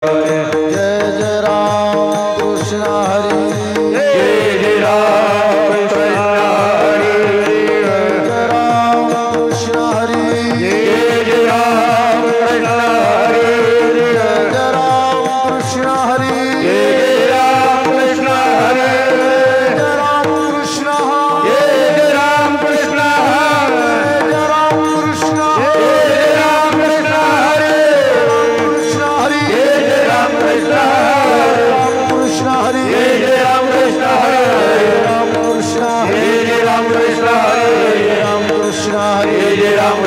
जय जय राम कृष्ण हरि जय जय राम कृष्ण हरि जय राम कृष्ण हरि जय जय राम कृष्ण हरि जय राम कृष्ण हरि जय राम कृष्ण हरि जय राम कृष्ण जय राम कृष्ण जय राम कृष्ण जय राम कृष्ण हरि कृष्ण हरि जय राम कृष्ण कृष्ण हरि जय राम कृष्ण राम कृष्ण हरि जय राम कृष्ण राम कृष्ण हरि जय राम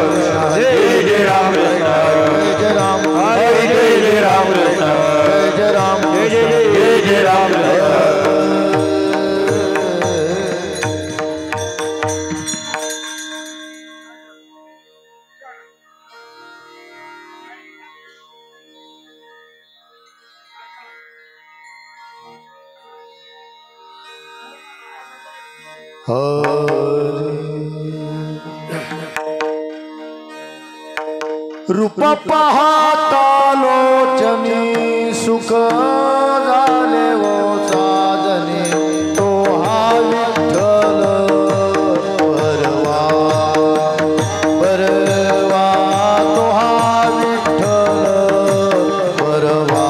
कृष्ण जय राम कृष्ण जय राम हरि जय राम कृष्ण जय राम जय राम कृष्ण रूप पाहता लोचनी सुख झाले वो साजने तो हा विठ्ठल परवा परवा तो हा विठ्ठल परवा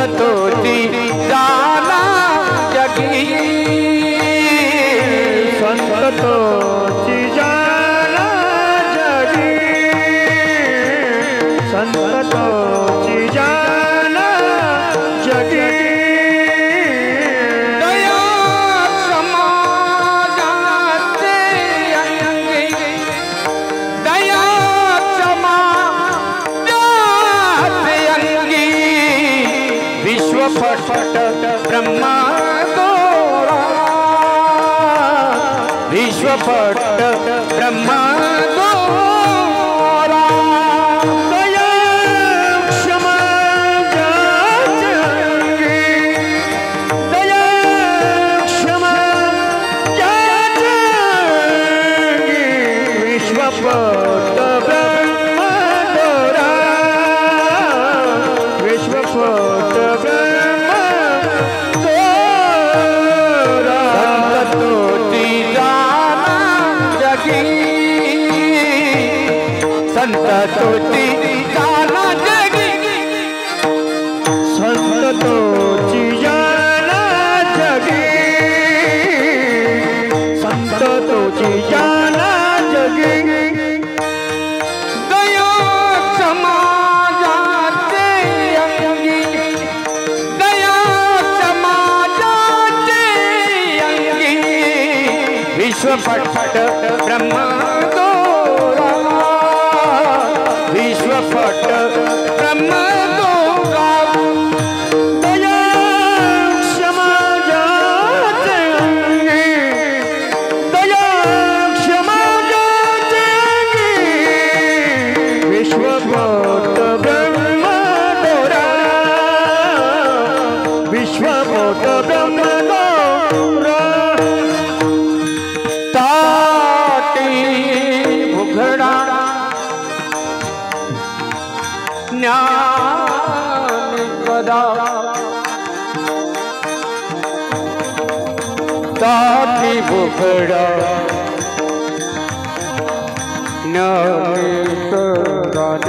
तोची जाना जगी संत तोची जाना जगी संत तोची जाना जगी दया समाजाचे अंगी दया समाजाचे अंगी विश्वपट ब्रह्मा गोरा विश्वपट ब्रह्मा गोरा दया समाजाचे अंगी दया समाजाचे अंगी विश्वपट ब्रह्म गोरा विश्वपट ब्रह्म गोरा संत तोची जाना जगी संत तोची जाना जगी संत तोची जाना जगी संत तोची जाना जगी दया समाजाचे अंगी दया समाजाचे अंगी विश्वपट ब्रह्म गोरा विश्वपट ब्रह्म गोरा दया समाजाचे अंगी दया समाजाचे अंगी विश्वपट ब्रह्म गोरा विश्वपट ब्रह्म गोरा ताटी उघडा ज्ञान कदा ताटी उघडा ज्ञान कदा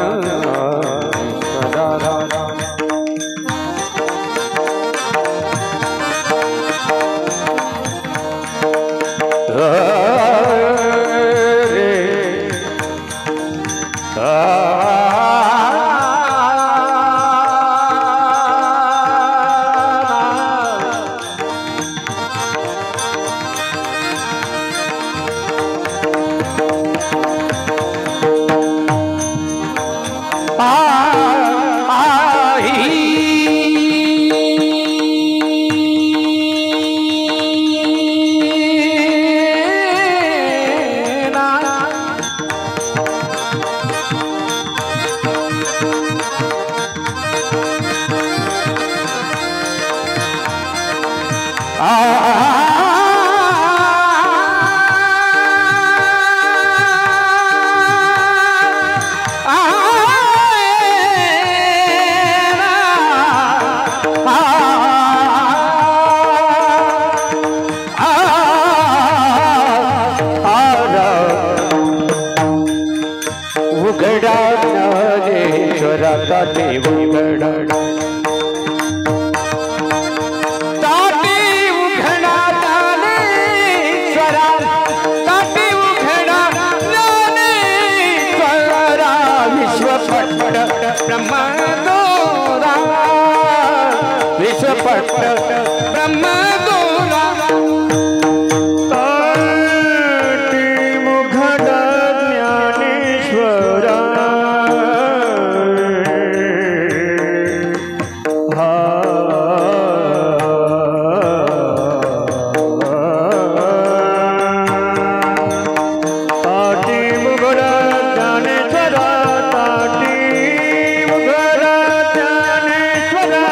उघडा ज्ञानेश्वरा ताटे उघडा ताटे उघडा ज्ञानेश्वरा ताटे उघडा ज्ञानेश्वरा विश्वपट ब्रह्म गोरा विश्वपट ब्रह्म गोरा ताटी मुघडा ज्ञानेश्वरा ताटी मुघडा ज्ञानेश्वरा ताटी मुघडा ज्ञानेश्वरा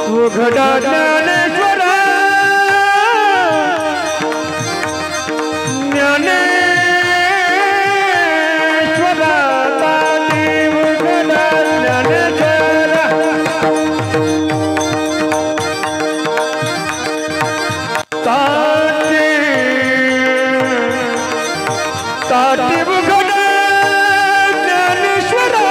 मुघडा ज्ञानेश्वरा ज्ञानेश्वरा ताटी मुघडा ज्ञानेश्वरा ताटी मुघडा ज्ञानेश्वरा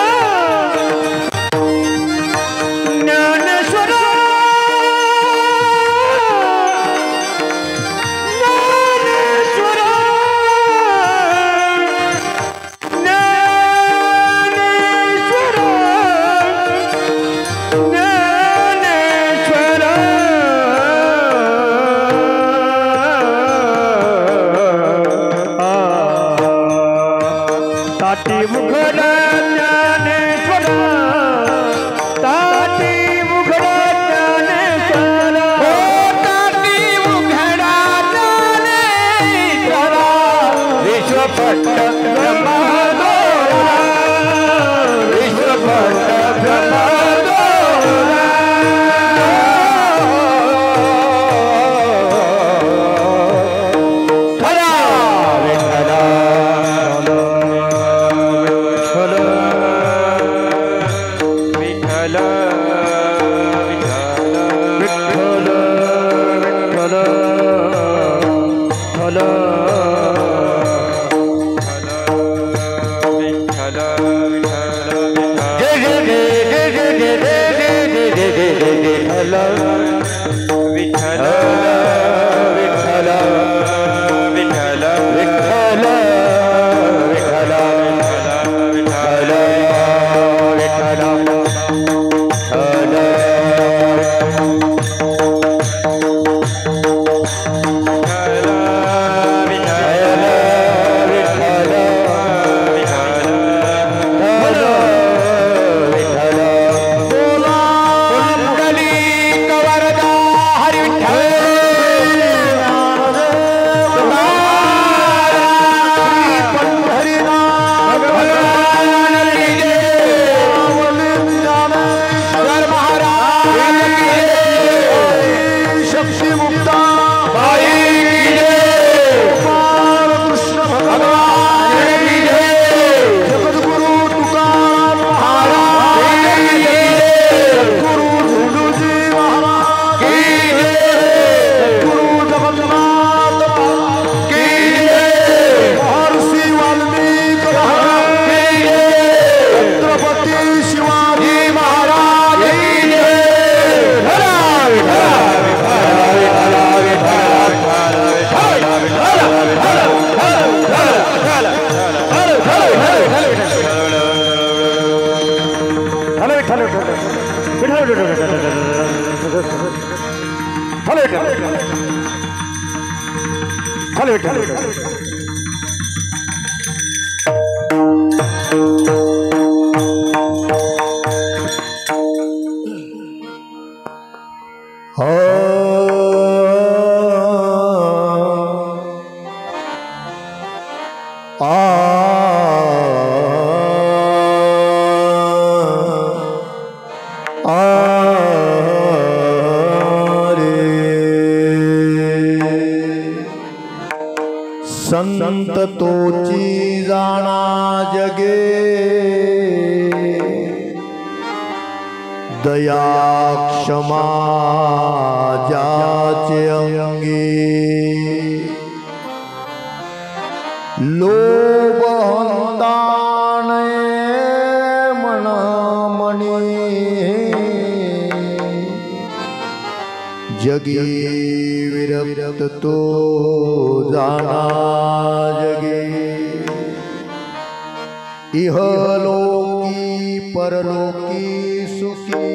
विठ्ठल विठ्ठल विठ्ठल विठ्ठल विठ्ठल विठ्ठल विठ्ठल विठ्ठल संत तोची जाणा जगे दया क्षमा जाचे अंगी लोभ हंताणे मन मणी जगी विरक्त तो जाना जगे इहलोकी परलोकी सुखी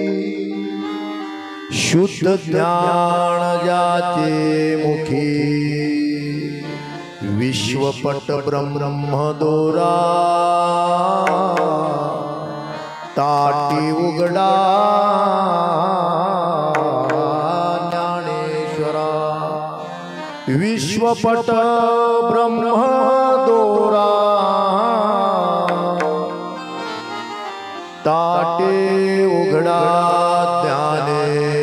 शुद्ध ज्ञान जाचे मुखी विश्वपट ब्रह्म दोरा ताटी उघडा विश्वपट ब्रह्म दोरा ताटे उघडा ज्ञानेश्वरा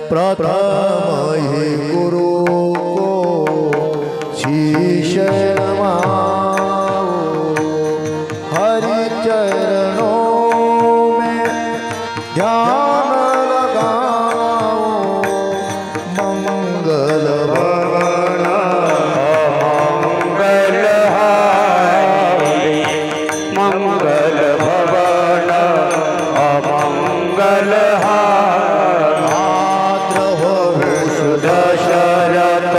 प्रथम ही गुरु हरि चरणों में ध्यान लगाओ मंगल भवन मंगल हारी मंगल भवन अमंगल आद्र हो दशरथ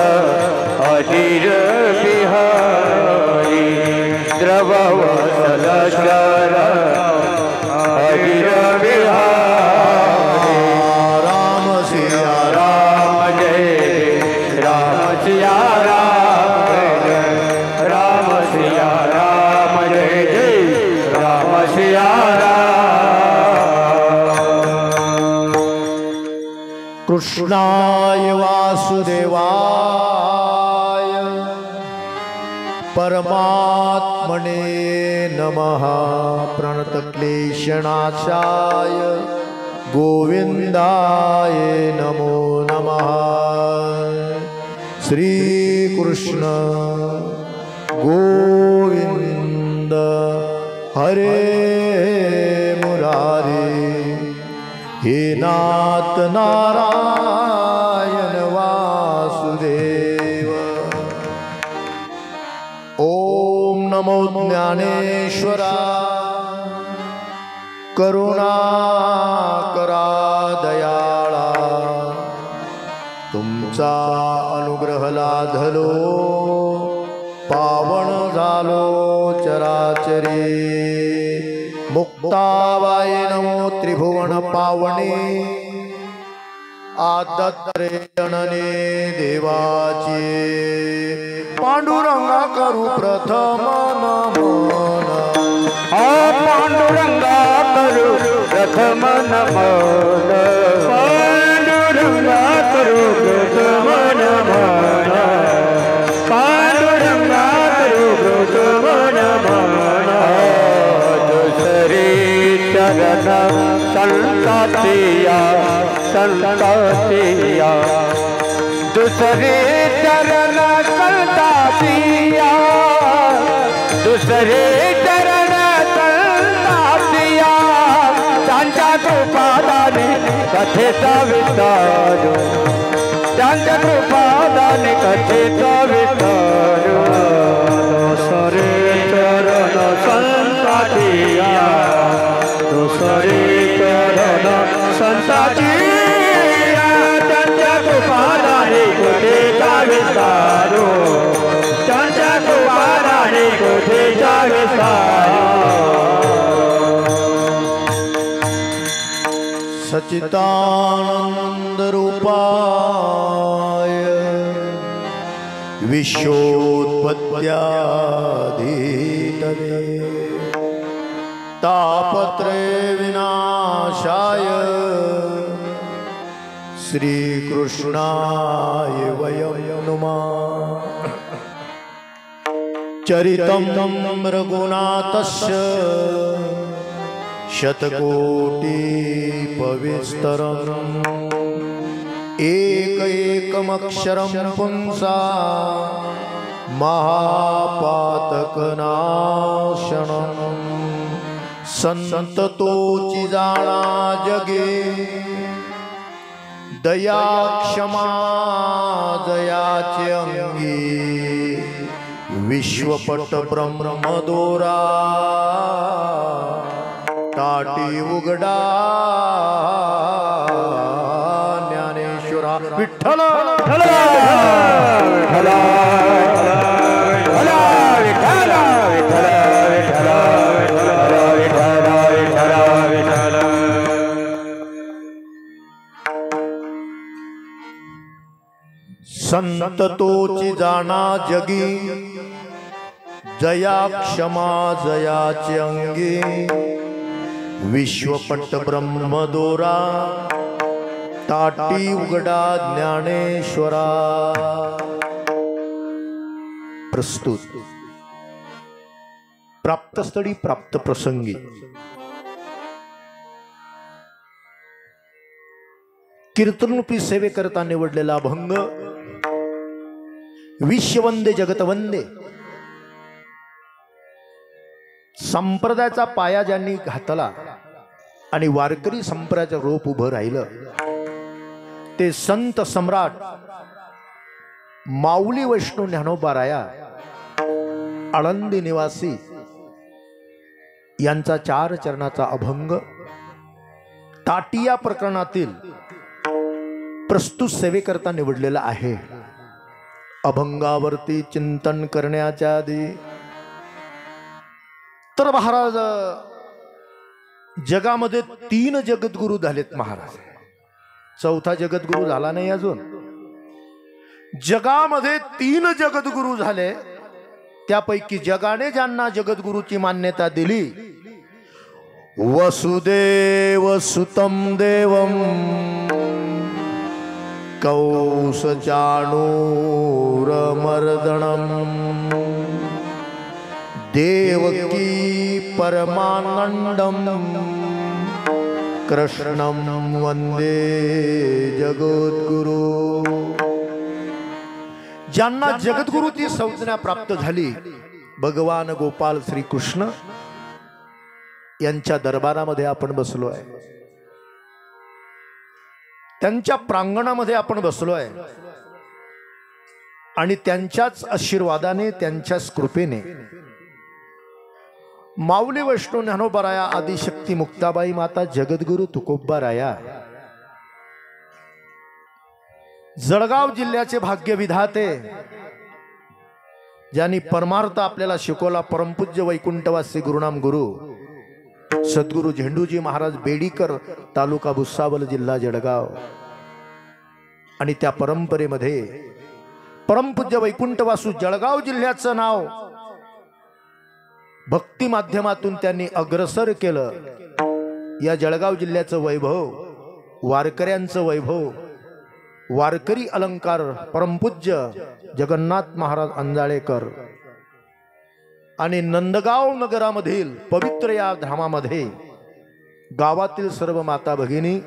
अधीर बिहारी द्रववत्सल अधीर बिहारी राम सिया राम जय राम सिया राम जय राम सिया राम जय जय राम सिया राम। कृष्णाय वासुदेवाय परमात्मने नमः प्रणतक्लेशनाशाय गोविंदाय नमो नमः। श्री कृष्ण गोविंद हरे मुरारी हे नाथ नारायण ज्ञानेश्वरा करुणा करा दयाळा तुमचा अनुग्रह लाधलो पावन झालो चराचरे मुक्ताबाई नमो त्रिभुवन पावने आदत्रे जनने देवाचे पांडुरंगा करू प्रथम नमन पांडुरंगा करू प्रथम नमन पांडुरंगा करू प्रथम नमन पांडुरंगा करू प्रथम नमन दुसरे चरण संतातिया संतातिया दुसरे चरण संतातिया दुसरे चरण संतातिया त्यांच्या कृपादाने कथेचा विस्तार त्यांच्या कृपादाने कथेचा विस्तार दुसरे चरण संतातिया दुसरे चरण संतातिया त्यांच्या कृपादाने कथेचा विस्तार त्यांच्या कृपादाने कथेचा विस्तार सच्चिदानंद रूपाय विश्वोत्पत्त्याधीतये तापत्रय विनाशाय श्रीकृष्णाय वयं नमः चरितं रघुनाथस्य शतकोटि पविस्तरम् एकैकमक्षरं पुंसा महापातकनाशनम् संततोचि जाणा जगे दया क्षमा जयाचे अंगी विश्वपट ब्रह्मदोरा ताटी उघडा ज्ञानेश्वरा विठ्ठल विठ्ठल विठ्ठल विठ्ठल विठ्ठल संततोचि जाणा जगी जया क्षमा जयाचे अंगी विश्वपट ब्रह्मदोरा ताटी उघडा ज्ञानेश्वरा प्रस्तुत प्राप्तस्थळी प्राप्त प्रसंगी कीर्तनरूपी सेवेकरता निवडलेला अभंग विश्ववंदे जगतवंदे संप्रदायाचा पाया ज्यांनी घातला आणि वारकरी संप्रदायाचं रोप उभं राहिलं ते संत सम्राट माऊली वैष्णव ज्ञानोबाराया आळंदी निवासी यांचा 4 चरणाचा अभंग ताटिया प्रकरणातील प्रस्तुत सेवेकरता निवडलेला आहे। अभंगावरती चिंतन करण्याच्या आधी तर महाराज जगामध्ये 3 जगद्गुरु झालेत महाराज, 4था जगद्गुरु झाला नाही अजून। जगामध्ये 3 जगद्गुरु झाले, त्यापैकी जगाने ज्यांना जगद्गुरुची मान्यता दिली वसुदेव सुतं देवम कौसचाणूरमर्दनम् देवकी परमानंदम कृष्णं वंदे जगद्गुरु। ज्यांना जगद्गुरुची संज्ञा प्राप्त झाली भगवान गोपाल श्री कृष्ण यांच्या दरबारामध्ये आपण बसलो आहे, त्यांच्या प्रांगणामध्ये आपण बसलो आहे आणि त्यांच्याच आशीर्वादाने त्यांच्याच कृपेने माऊली वैष्णव ज्ञानोबराया आदिशक्ती मुक्ताबाई माता जगद्गुरु तुकोबाराया जळगाव जिल्ह्याचे भाग्य विधाते ज्यांनी परमार्थ आपल्याला शिकवला परमपूज्य वैकुंठवासी गुरुनाम गुरु सद्गुरु झेंडूजी महाराज बेडीकर तालुका भुसावळ जिल्हा जळगाव आणि त्या परंपरेमध्ये परमपूज्य वैकुंठवासू जळगाव जिल्ह्याचं नाव भक्ती माध्यमातून त्यांनी अग्रसर केलं। या जळगाव जिल्ह्याचं वैभव वारकऱ्यांचं वैभव वारकरी अलंकार परमपूज्य जगन्नाथ महाराज अंजाळेकर आणि नंदगाव नगरामधील पवित्र या धामामध्ये गावातील सर्व माता भगिनी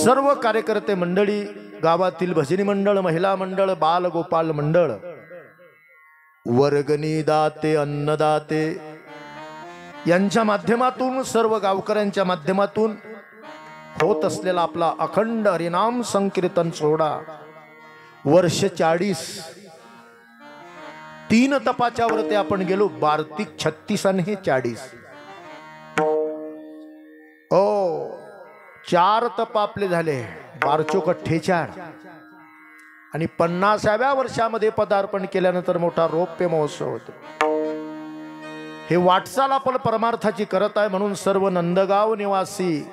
सर्व कार्यकर्ते मंडळी गावातील भजनी मंडळ महिला मंडळ बाल गोपाल मंडळ वर्गणी दाते अन्नदाते यांच्या माध्यमातून सर्व गावकऱ्यांच्या माध्यमातून होत असलेला आपला अखंड हरिनाम संकीर्तन सोहळा वर्ष 40 3 तपाच्या वरती आपण गेलो बार्तिक 36 आणि हे 40 ओ 4 तप आपले झाले 1248 आणि 50व्या वर्षामध्ये पदार्पण केल्यानंतर मोठा रौप्य महोत्सव होतो। हे वाटचाल आपण परमार्थाची करत आहे म्हणून सर्व नंदगाव निवासी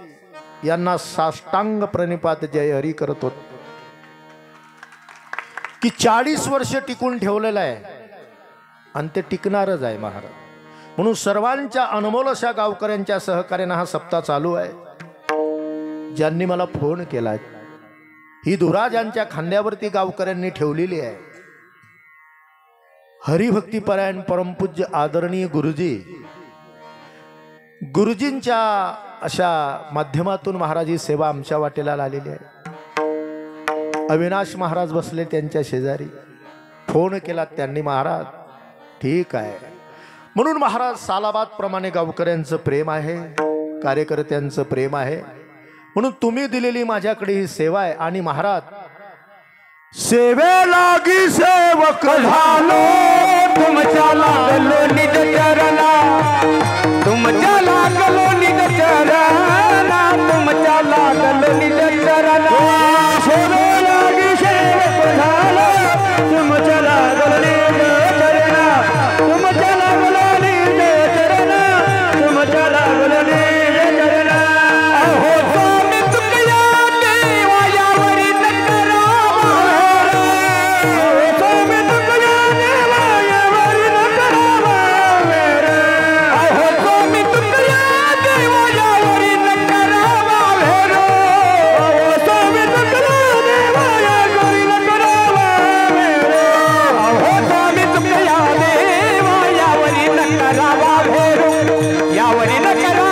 यांना साष्टांग प्रणिपात जय हरी करत होत की 40 वर्ष टिकून ठेवलेलं आहे आणि ते टिकणारच आहे महाराज। म्हणून सर्वांच्या अनमोल अशा गावकऱ्यांच्या सहकार्याने हा सप्ताह चालू आहे। ज्यांनी मला फोन केला ही धुरा ज्यांच्या खांद्यावरती गावकऱ्यांनी ठेवलेली आहे हरिभक्तीपरायण परमपूज्य आदरणीय गुरुजींच्या अशा माध्यमातून महाराज ही सेवा आमच्या वाटेला आलेली आहे। अविनाश महाराज बसले त्यांच्या शेजारी फोन केला त्यांनी महाराज ठीक आहे म्हणून महाराज सालाबाद प्रमाणे गावकऱ्यांचं प्रेम आहे कार्यकर्त्यांचं प्रेम आहे म्हणून तुम्ही दिलेली माझ्याकडे ही सेवा आहे आणि महाराज सेवेलागी सेवक झालो तुमच्या लागलो निज चरणा तुमच्या लागलो निज चरणा तुमच्या लागलो निज चरणा सेवेलागी सेवक झालो तुमच्या लागलो निज चरणा तुमच्या लागलो निज चरणा तुमच्या लागलो निज चरणा हो स्वामी तुझ्या देवा यावरी नकरा स्वामी तुझ्या देवा यावरी नकरा हो स्वामी तुझ्या देवा यावरी नकरा स्वामी तुझ्या देवा यावरी नकरा हो स्वामी तुझ्या देवा यावरी नकरा यावरी नकरा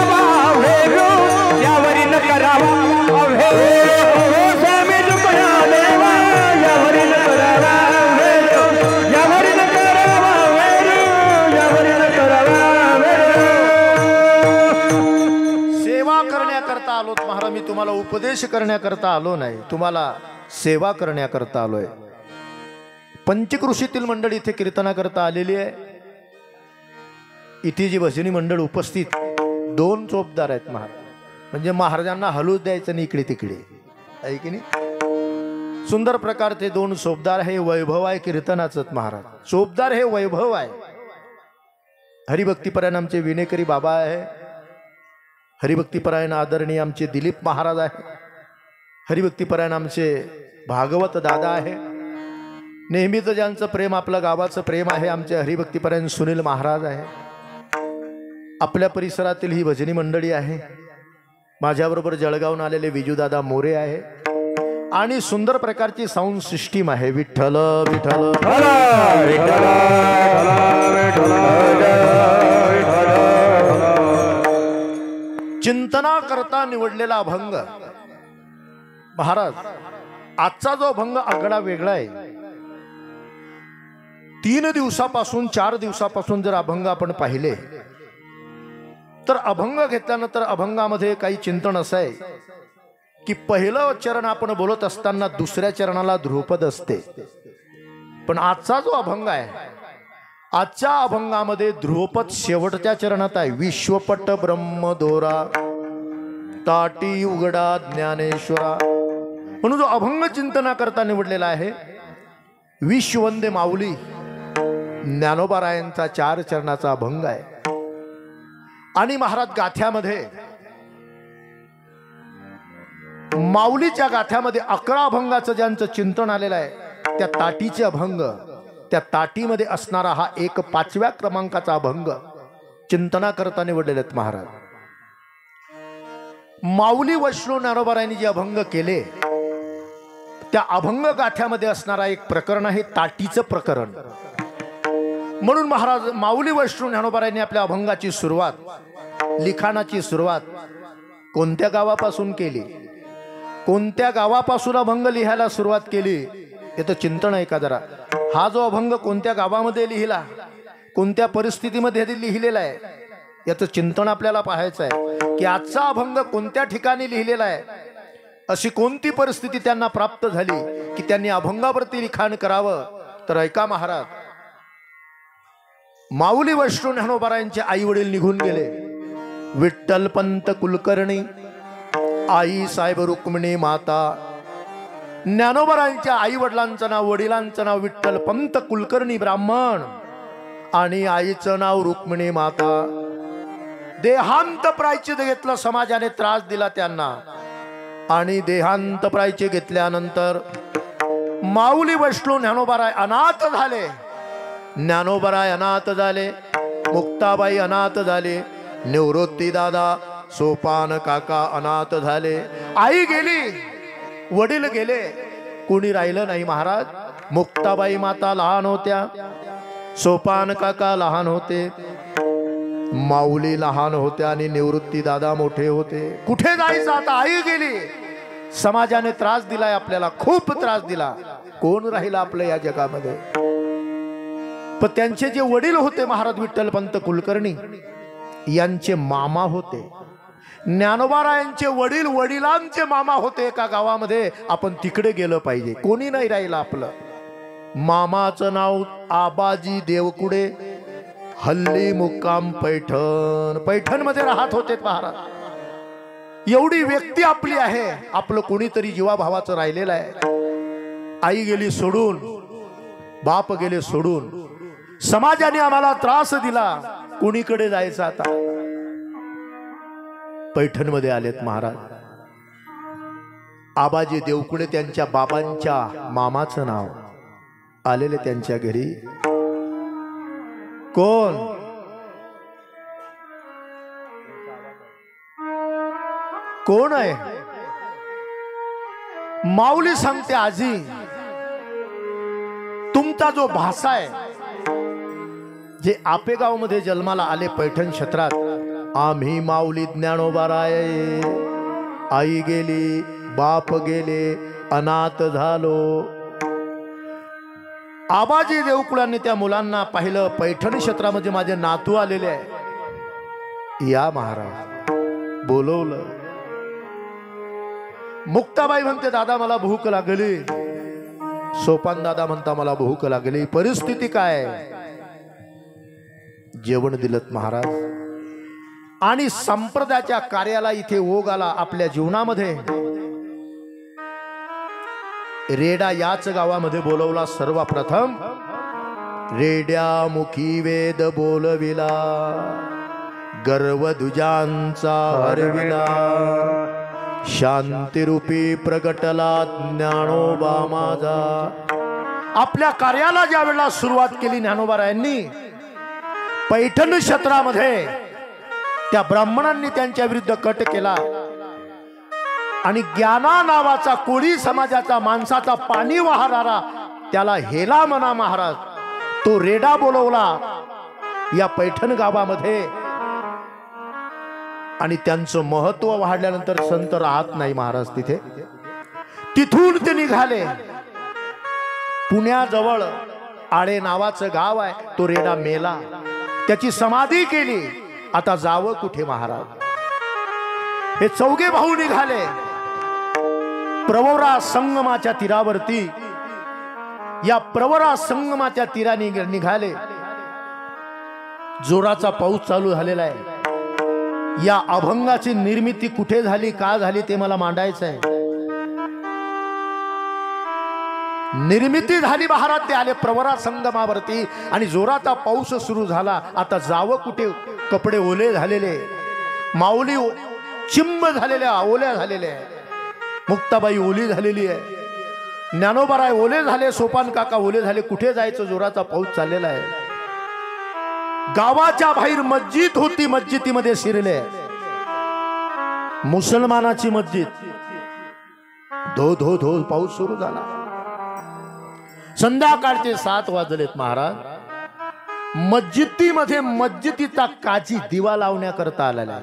यावरी नकरा स्वामी तुझ्या देवा यावरी नकरा यावरी नकरा यावरी नकरा सेवा करण्याकरता आलोत महाराज। मी तुम्हाला उपदेश करण्याकरता आलो नाही तुम्हाला सेवा करण्याकरता आलोय। पंचकृषीतील मंडळ इथे कीर्तनाकरता आलेली आहे। इथे जी भजनी मंडळ उपस्थित 2 चोपदार आहेत महाराज म्हणजे महाराजांना हलूच द्यायचं नाही इकडे तिकडे आहे की नाही। सुंदर प्रकारचे 2 चोपदार हे वैभव आहे कीर्तनाचं महाराज। चोपदार हे वैभव आहे। हरिभक्तीपरायण आमचे विनेकरी बाबा आहे हरिभक्तीपरायण आदरणीय आमचे दिलीप महाराज आहे हरिभक्तीपरायण आमचे भागवत दादा आहे। नेहमीच ज्यांचं प्रेम आपल्या गावाचं प्रेम आहे आमचे हरिभक्तीपरायण सुनील महाराज आहे। आपल्या परिसरातील ही भजनी मंडळी आहे। माझ्याबरोबर जळगावून आलेले विजूदादा मोरे आहे आणि सुंदर प्रकारची साऊंड सिस्टीम आहे। विठ्ठल विठ्ठल चिंतना करता निवडलेला अभंग महाराज। आजचा जो अभंग आगळा वेगळा आहे। 3 दिवसापासून 4 दिवसापासून जर अभंग आपण पाहिले तर अभंग घेतल्यानंतर अभंगामध्ये काही चिंतन असं आहे की पहिलं चरण आपण बोलत असताना दुसऱ्या चरणाला ध्रुपद असते पण आजचा जो अभंग आहे आजच्या अभंगामध्ये ध्रुवपद शेवटच्या चरणात आहे. विश्वपट ब्रह्मदोरा ताटी उघडा ज्ञानेश्वरा. म्हणून जो अभंग चिंतना करता निवडलेला आहे विश्ववंदे माऊली ज्ञानोबारायांचा 4 चरणाचा अभंग आहे. आणि महाराज गाथ्यामध्ये माऊलीच्या गाथ्यामध्ये 11 अभंगाचं ज्यांचं चिंतन आलेलं आहे त्या ताटीचे अभंग, त्या ताटीमध्ये असणारा हा एक 5व्या क्रमांकाचा अभंग चिंतना करता निवडलेले आहेत महाराज. माऊली वैष्णव ज्ञानोबारायांनी जे अभंग केले त्या अभंग गाथ्यामध्ये असणारा एक प्रकरण आहे ताटीचं प्रकरण. म्हणून महाराज माऊली वैष्णव ज्ञानोबारायांनी आपल्या अभंगाची सुरुवात, लिखाणाची सुरुवात कोणत्या गावापासून केली, कोणत्या गावापासून अभंग लिहायला सुरुवात केली याचं चिंतन आहे का जरा. हा जो अभंग कोणत्या गावामध्ये लिहिला, कोणत्या परिस्थितीमध्ये लिहिलेला आहे याचं चिंतन आपल्याला पाहायचं आहे. की आजचा अभंग कोणत्या ठिकाणी लिहिलेला आहे, अशी कोणती परिस्थिती त्यांना प्राप्त झाली की त्यांनी अभंगावरती लिखाण करावं. तर ऐका महाराज, माऊली वैष्णव ज्ञानोबारायांचे आई वडील निघून गेले. विठ्ठलपंत कुलकर्णी, आई साहेब रुक्मिणी माता. ज्ञानोबारायांच्या आई वडिलांचं नाव, वडिलांचं नाव विठ्ठलपंत कुलकर्णी ब्राह्मण आणि आईचं नाव रुक्मिणी माता. देहांत प्रायश्चित घेतलं, समाजाने त्रास दिला त्यांना आणि देहांत प्रायश्चित घेतल्यानंतर माऊली वैष्णव ज्ञानोबाराय अनाथ झाले. ज्ञानोबाराय अनाथ झाले, मुक्ताबाई अनाथ झाले, निवृत्ती दादा सोपान काका अनाथ झाले. आई गेली, वडील गेले, कोणी राहिलं नाही महाराज. मुक्ताबाई माता लहान होत्या, सोपान काका लहान होते, माऊली लहान होत्या आणि निवृत्ती दादा मोठे होते. कुठे जायचं आता, आई गेली. समाजाने त्रास दिलाय आपल्याला, खूप त्रास दिला. कोण राहिला आपलं या जगामध्ये. पण त्यांचे जे वडील होते महाराज विठ्ठलपंत कुलकर्णी यांचे मामा होते. ज्ञानोबारायांचे वडील वडिलांचे मामा होते एका गावामध्ये. आपण तिकडे गेलं पाहिजे, कोणी नाही राहिलं आपलं. मामाचं नाव आबाजी देवकुडे, हल्ली मुक्काम पैठण. पैठण मध्ये राहत होते महाराज. एवढी व्यक्ती आपली आहे, आपलं कोणीतरी जीवाभावाचं राहिलेलं आहे. आई गेली सोडून, बाप गेले सोडून, समाजाने आम्हाला त्रास दिला, कोणीकडे जायचं आता. पैठण मध्ये आलेत महाराज. आबाजी देवकुडे त्यांच्या बाबांच्या मामाचं नाव. आलेले त्यांच्या घरी. कोण? कोण आहे? माऊली सांगते, आजी तुमचा जो भासा आहे, जे आपेगाव मध्ये जन्माला आले पैठण क्षेत्रात, आम्ही माऊली ज्ञानोबाराय. आई गेली, बाप गेले, अनाथ झालो. आबाजी देवकुळांनी त्या मुलांना पाहिलं. पैठण क्षेत्रामध्ये माझे नातू आलेले आहे, या महाराज. बोलवलं. मुक्ताबाई म्हणते, दादा मला भूक लागली. सोपान दादा म्हणता, मला भूक लागली. परिस्थिती काय? जेवण दिलत महाराज. आणि संप्रदायाच्या कार्याला इथे ओघ आला आपल्या जीवनामध्ये. रेडा याच गावामध्ये बोलवला सर्वप्रथम. रेड्या मुखी वेद बोलविला, गर्व दुजांचा हरविला, शांतिरूपी प्रगटला ज्ञानोबा माझा. आपल्या कार्याला ज्या वेळेला सुरुवात केली ज्ञानोबारायांनी, पैठण क्षेत्रामध्ये त्या ब्राह्मणांनी त्यांच्या विरुद्ध कट केला आणि ज्ञाना नावाचा कोळी समाजाचा माणसाचा पाणी वाहणारा त्याला हेला म्हणा महाराज, तो रेडा बोलवला या पैठण गावामध्ये. आणि त्यांचं महत्व वाढल्यानंतर संत राहत नाही महाराज तिथे. तिथून ते निघाले. पुण्याजवळ आळे नावाचं गाव आहे, तो रेडा मेला, त्याची समाधी केली. आता जावं कुठे महाराज? हे चौघे भाऊ निघाले प्रवरा संगमाच्या तीरावरती. या प्रवरा संगमाच्या तीराने निघाले. जोराचा पाऊस चालू झालेला आहे। या अभंगाची निर्मिती कुठे झाली, का झाली ते मला मांडायचं आहे। निर्मिती झाली महाराज, ते आले प्रवरा संगमावरती आणि जोराचा पाऊस सुरू झाला। आता जावं कुठे, कपडे ओले झालेले, माऊली चिंब झालेल्या, ओल्या झालेल्या, मुक्ताबाई ओली झालेली आहे, ज्ञानोबाराय ओले झाले, सोपान काका ओले झाले। कुठे जायचं, जोराचा पाऊस चाललेला आहे। गावाच्या बाहेर मस्जिद होती, मस्जिदीमध्ये शिरले, मुसलमानाची मस्जिद, धो धो धो पाऊस सुरू झाला। संध्याकाळचे 7 वाजलेत महाराज। मस्जिदीमध्ये मस्जिदीचा काजी दिवा लावण्याकरता आलेला आहे।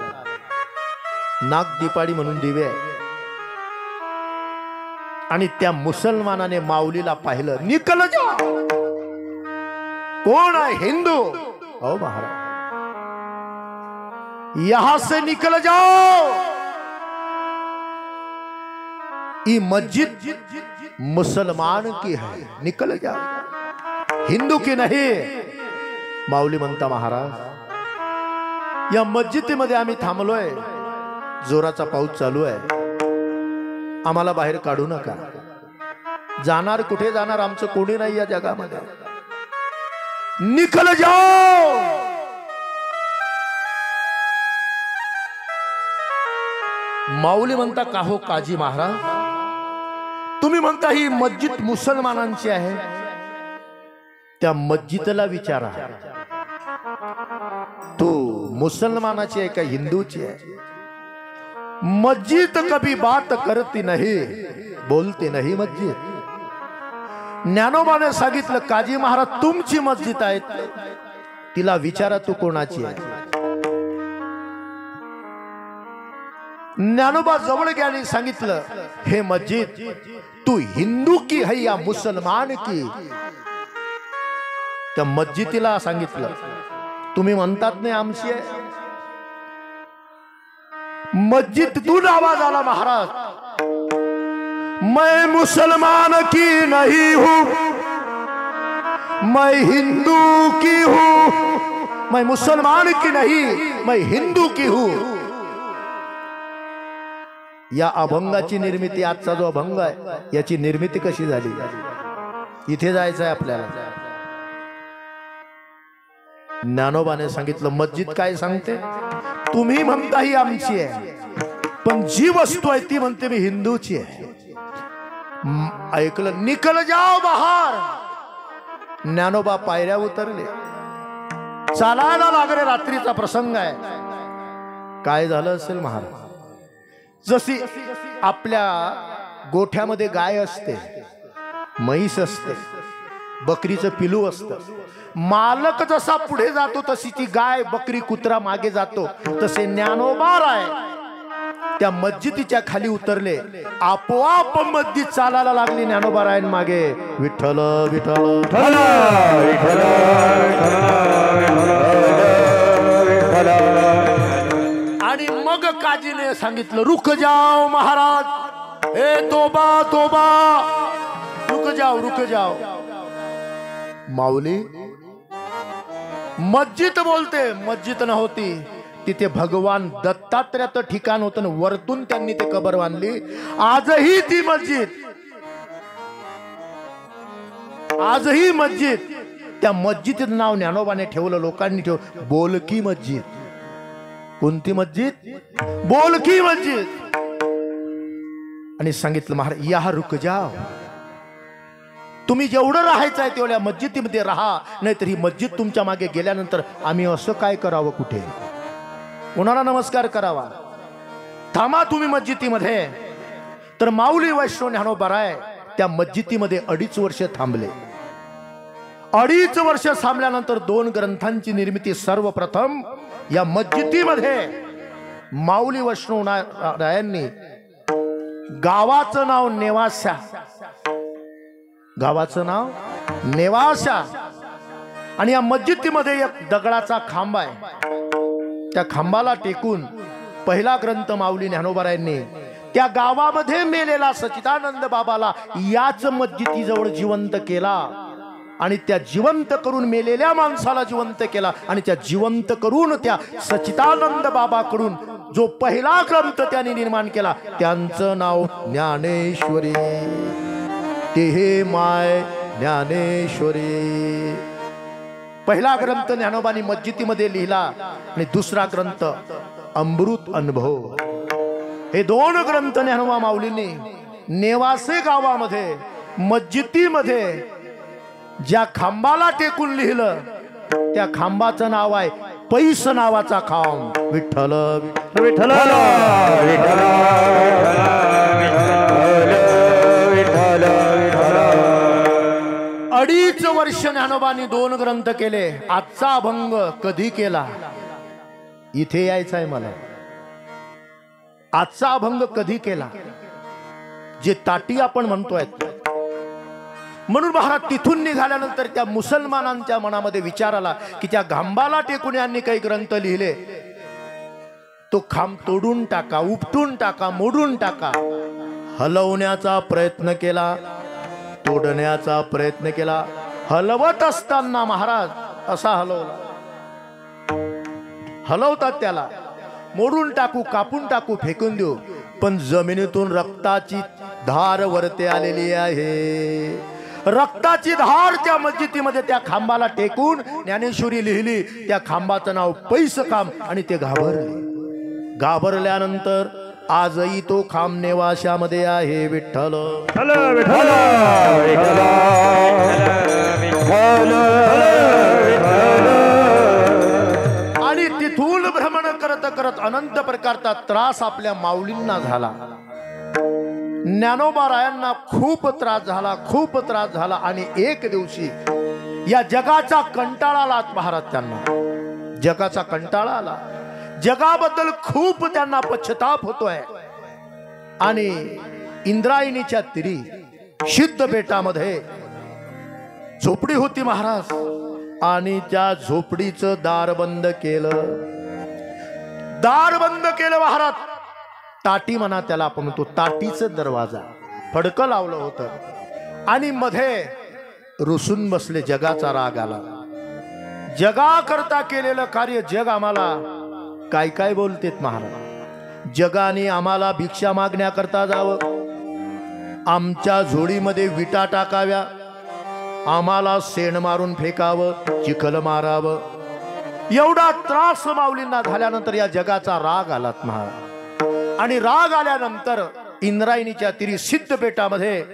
नाग दिपाडी म्हणून दिवे आहे। आणि त्या मुसलमानाने माऊलीला पाहिलं, निकल जा, कोण आहे, हिंदू। ओ महाराज, यहां से निकल जाओ, ये मस्जिद मुसलमान की है, निकल जाओ, हिंदू की नहीं। माऊली म्हणता, महाराज या मस्जिदीमध्ये आम्ही थांबलोय, जोराचा पाऊस चालू आहे, आम्हाला बाहेर काढू नका। जाणार कुठे जाणार, आमचं कोणी नाही या जगामध्ये, निकल जाओ। माऊली म्हणता, का हो काजी महाराज, तुम्ही म्हणता ही मस्जिद मुसलमानांची आहे, त्या मस्जिदला विचारा, तू मुसलमानाची आहे का हिंदूची आहे। मस्जिद कभी बात करती नहीं, बोलते नहीं मस्जिद। ज्ञानोबाने सांगितलं, काजी महाराज तुमची मस्जिद आहे, तिला विचारा तू कोणाची आहे। ज्ञानोबा जवळ गेले, सांगितलं, हे मस्जिद तू हिंदू की है या मुसलमान की। त्या मस्जिदीला सांगितलं, तुम्ही म्हणतात नाही आमची आहे। मस्जिदतून आवाज आला, महाराज मैं मुसलमान की नहीं हूं, मैं हिंदू की हूं। मैं मुसलमान की नहीं, मैं हिंदू की हूं। या अभंगाची निर्मिती, आजचा जो अभंग आहे याची निर्मिती कशी झाली, इथे जायचं आहे आपल्याला। ज्ञानोबाने सांगितलं, मस्जिद काय सांगते, तुम्ही म्हणता ही आमची आहे, पण जी वस्तू आहे ती म्हणते मी हिंदूची आहे। ऐकलं, निकल जाओ बाहेर। ज्ञानोबा पायऱ्या उतरले, चालायला लागले। रात्रीचा प्रसंग आहे। काय झालं असेल महाराज, जशी आपल्या गोठ्यामध्ये गाय असते, म्हैस असते, बकरीचं पिलू असतं, मालक जसा पुढे जातो तशी ती गाय, बकरी, कुत्रा मागे जातो, तसे ज्ञानोबा आहे त्या मस्जिदीच्या खाली उतरले। आपोआप मस्जिद चालायला लागली, ज्ञानोबा रायन मागे, विठ्ठल विठ्ठल विठ्ठल विठ्ठल। आणि मग काजीने सांगितलं, रुक जाओ महाराज, ए तोबा तोबा, रुक जाओ रुक जाओ। माऊली मस्जिद बोलते, मस्जिद नव्हती, तिथे भगवान दत्तात्रेयाचं ठिकाण होतं, वरतून त्यांनी ते कबर बांधली। आजही ती मस्जिद, आजही मस्जिद, त्या मस्जिदीचं नाव ज्ञानोबाने ठेवलं, लोकांनी ठेवलं बोलकी मस्जिद। कोणती मस्जिद, बोलकी मस्जिद। आणि सांगितलं, महाराज या रुक जाओ, तुम्ही जेवढं राहायचं आहे तेवढ्या मस्जिदीमध्ये राहा, नाहीतर ही मस्जिद तुमच्या मागे गेल्यानंतर आम्ही असं काय करावं, कुठे कोणाला नमस्कार करावा, थांबा तुम्ही मस्जिदीमध्ये। तर माऊली वैष्णव ज्ञानोबा राय त्या मस्जिदीमध्ये 2.5 वर्ष थांबले। 2.5 वर्ष थांबल्यानंतर 2 ग्रंथांची निर्मिती सर्वप्रथम या मस्जिदीमध्ये माऊली वैष्णव रायांनी। गावाचं नाव नेवासा, गावाचं नाव नेवासा, आणि या मस्जिदीमध्ये एक दगडाचा खांब आहे, त्या खांबाला टेकून पहिला ग्रंथ माऊली ज्ञानोबारायांनी त्या गावामध्ये मेलेला सच्चिदानंद बाबाला याच मस्जिदीजवळ जिवंत केला। आणि त्या जिवंत करून मेलेल्या माणसाला जिवंत केला आणि त्या जिवंत करून त्या सच्चिदानंद बाबाकडून जो पहिला ग्रंथ त्यांनी निर्माण केला त्यांचं नाव ज्ञानेश्वरी. ते हे माय ज्ञानेश्वरी. पहिला ग्रंथ ज्ञानोबानी मस्जिदीमध्ये लिहिला आणि दुसरा ग्रंथ अमृत अनुभव. हे दोन ग्रंथ ज्ञानोबा माऊलींनी नेवासे गावामध्ये मस्जिदीमध्ये ज्या खांबाला टेकून लिहिलं त्या खांबाचं नाव आहे पैस नावाचा खांब. विठ्ठल विठ्ठल विठ्ठल. 2.5 वर्ष ज्ञानोबांनी 2 ग्रंथ केले. आजचा अभंग कधी केला इथे यायचं आहे मला. आजचा अभंग कधी केला जे ताटी आपण म्हणतोय. म्हणून महाराज तिथून निघाल्यानंतर त्या मुसलमानांच्या मनामध्ये विचार आला की त्या खांबाला टेकून यांनी काही ग्रंथ लिहिले. तो खांब तोडून टाका, उपटून टाका, मोडून टाका. हलवण्याचा प्रयत्न केला, तोडण्याचा प्रयत्न केला. हलवत असताना महाराज असा हलवला. हलवतात त्याला, मोडून टाकू, कापून टाकू, फेकून देऊ, पण जमिनीतून रक्ताची धार वरती आलेली आहे. रक्ताची धार त्या मस्जिदीमध्ये त्या खांबाला टेकून ज्ञानेश्वरी लिहिली. त्या खांबाचं नाव पैस खांब. आणि ते घाबरले. घाबरल्यानंतर आजही तो खांब नेवाशामध्ये आहे. विठ्ठल विठ्ठल. आणि तिथून भ्रमण करत करत अनंत प्रकारचा त्रास आपल्या माऊलींना झाला. ज्ञानोबा रायांना खूप त्रास झाला, खूप त्रास झाला. आणि एक दिवशी या जगाचा कंटाळा आला महाराज त्यांना. जगाचा कंटाळा आला. जगाबद्दल खूप त्यांना पश्चाताप होतोय. आणि इंद्रायणीच्या तीरी सिद्ध बेटामध्ये झोपडी होती महाराज. आणि त्या झोपडीचं दार बंद केलं. दार बंद केलं महाराज. ताटी म्हणा त्याला आपण म्हणतो. ताटीचं दरवाजा फडकं लावलं होतं. आणि मध्ये रुसून बसले. जगाचा राग आला. जगा करता केलेलं कार्य जग आम्हाला काय काय बोलतेत महाराज. जगाने आम्हाला भिक्षा मागण्याकरता जावं, आमच्या झोळीमध्ये विटा टाकाव्या, आम्हाला शेण मारून फेकावं, चिखल मारावं. एवढा त्रास माऊलींना झाल्यानंतर या जगाचा राग आलात महाराज. आणि राग आल्यानंतर इंद्रायणीच्या तीरी सिद्ध बेटामध्ये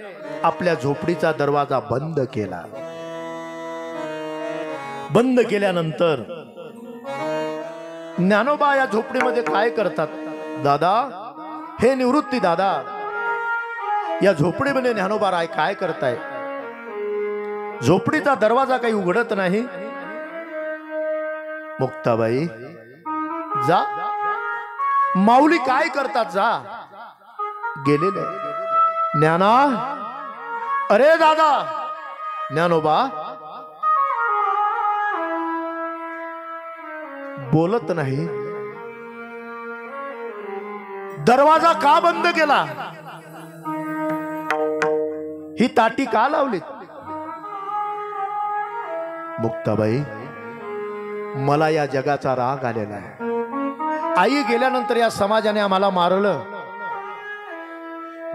आपल्या झोपडीचा दरवाजा बंद केला. बंद केल्यानंतर ज्ञानोबा या झोपडीमध्ये काय करतात. दादा हे निवृत्ती दादा, या झोपडीमध्ये ज्ञानोबा राय काय करताय. झोपडीचा दरवाजा काही उघडत नाही. मुक्ताबाई जा. माऊली काय करतात. जा. गेलेले. ज्ञाना, अरे दादा. ज्ञानोबा बोलत नाही. दरवाजा का बंद केला. ही ताटी का लावली. मुक्ताबाई मला या जगाचा राग आलेला आहे. आई गेल्यानंतर या समाजाने आम्हाला मारलं.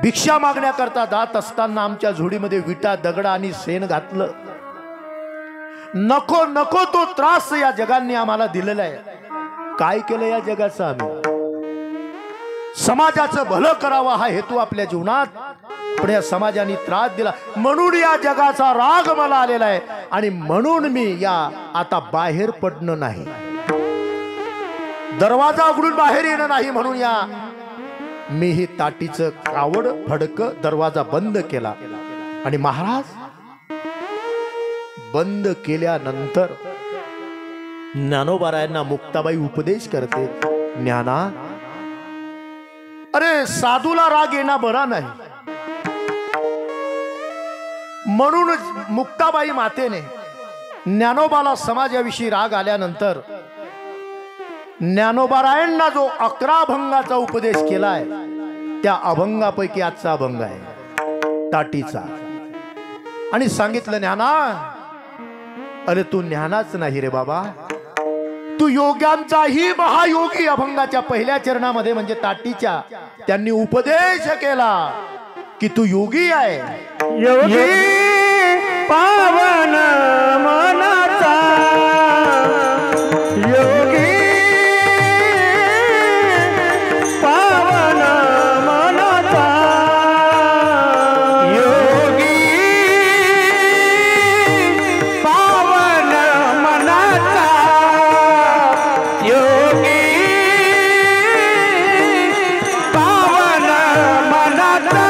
भिक्षा मागण्याकरता जात असताना आमच्या झोडीमध्ये विटा, दगड आणि शेण घातलं. नको नको तो त्रास या जगाने आम्हाला दिलेला आहे. काय केलं या जगाचं आम्ही. समाजाचं भलं करावं हा हेतू आपल्या जीवनात, पण या समाजाने त्रास दिला. म्हणून या जगाचा राग मला आलेला आहे. आणि म्हणून मी या आता बाहेर पडणं नाही. दरवाजा उघडून बाहेर येणं नाही. म्हणून या मी ही ताटीचं कावड फडक दरवाजा बंद केला. आणि महाराज बंद केल्यानंतर ज्ञानोबारायांना मुक्ताबाई उपदेश करते. ज्ञाना, अरे साधूला राग येणं बरा नाही. म्हणून मुक्ताबाई मातेने ज्ञानोबाला समाजाविषयी राग आल्यानंतर ज्ञानोबारायांना जो 11 अभंगाचा उपदेश केलाय त्या अभंगापैकी आजचा अभंग आहे ताटीचा. आणि सांगितलं ज्ञाना, अरे तू ज्ञानाच नाही रे बाबा, तू योग्यांचाही महायोगी. अभंगाच्या पहिल्या चरणामध्ये म्हणजे ताटीच्या त्यांनी उपदेश केला की तू योगी आहे. योगी पावन मनाचा, योगी पावन मनाचा, योगी पावन मनाचा, योगी पावन मनाचा.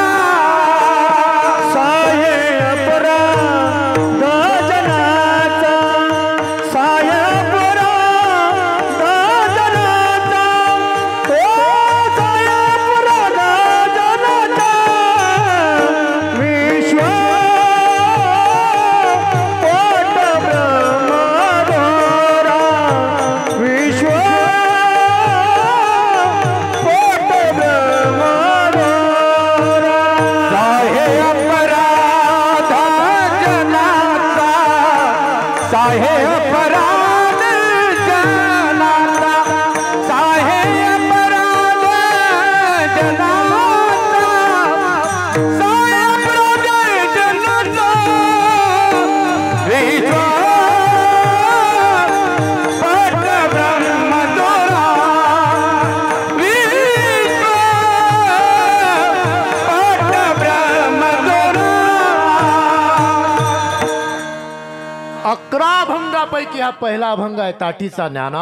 पैकी हा पहिला अभंग आहे ताटीचा. ज्ञाना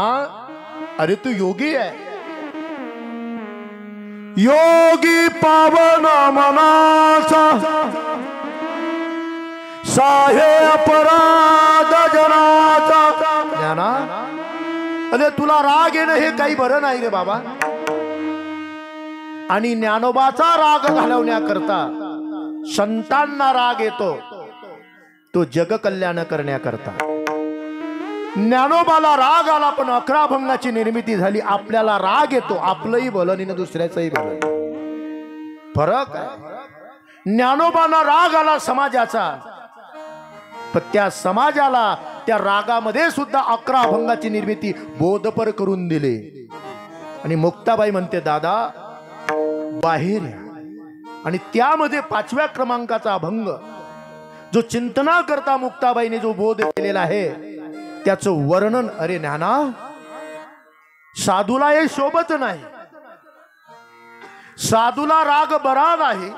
अरे तू योगी आहे. योगी पावन मनाचा, साहे अपराध जनाचा. ज्ञाना अरे तुला राग येणं हे काही बरं नाही रे बाबा. आणि ज्ञानोबाचा राग घालवण्याकरता संतांना राग येतो, तो जग कल्याण करण्याकरता. ज्ञानोबाला राग आला पण 11 अभंगाची निर्मिती झाली. आपल्याला राग येतो, आपलंही भलं आणि दुसऱ्याचंही भलं. फरक आहे. ज्ञानोबाला राग आला समाजाचा, पण त्या समाजाला त्या रागामध्ये सुद्धा 11 अभंगाची निर्मिती बोधपर करून दिली. आणि मुक्ताबाई म्हणते दादा बाहेर या. आणि त्यामध्ये 5व्या क्रमांकाचा अभंग जो चिंतना करता मुक्ताबाईने जो बोध केलेला आहे त्याचं वर्णन. अरे ज्ञाना साधूला हे शोभत नाही. साधूला राग बरा नाही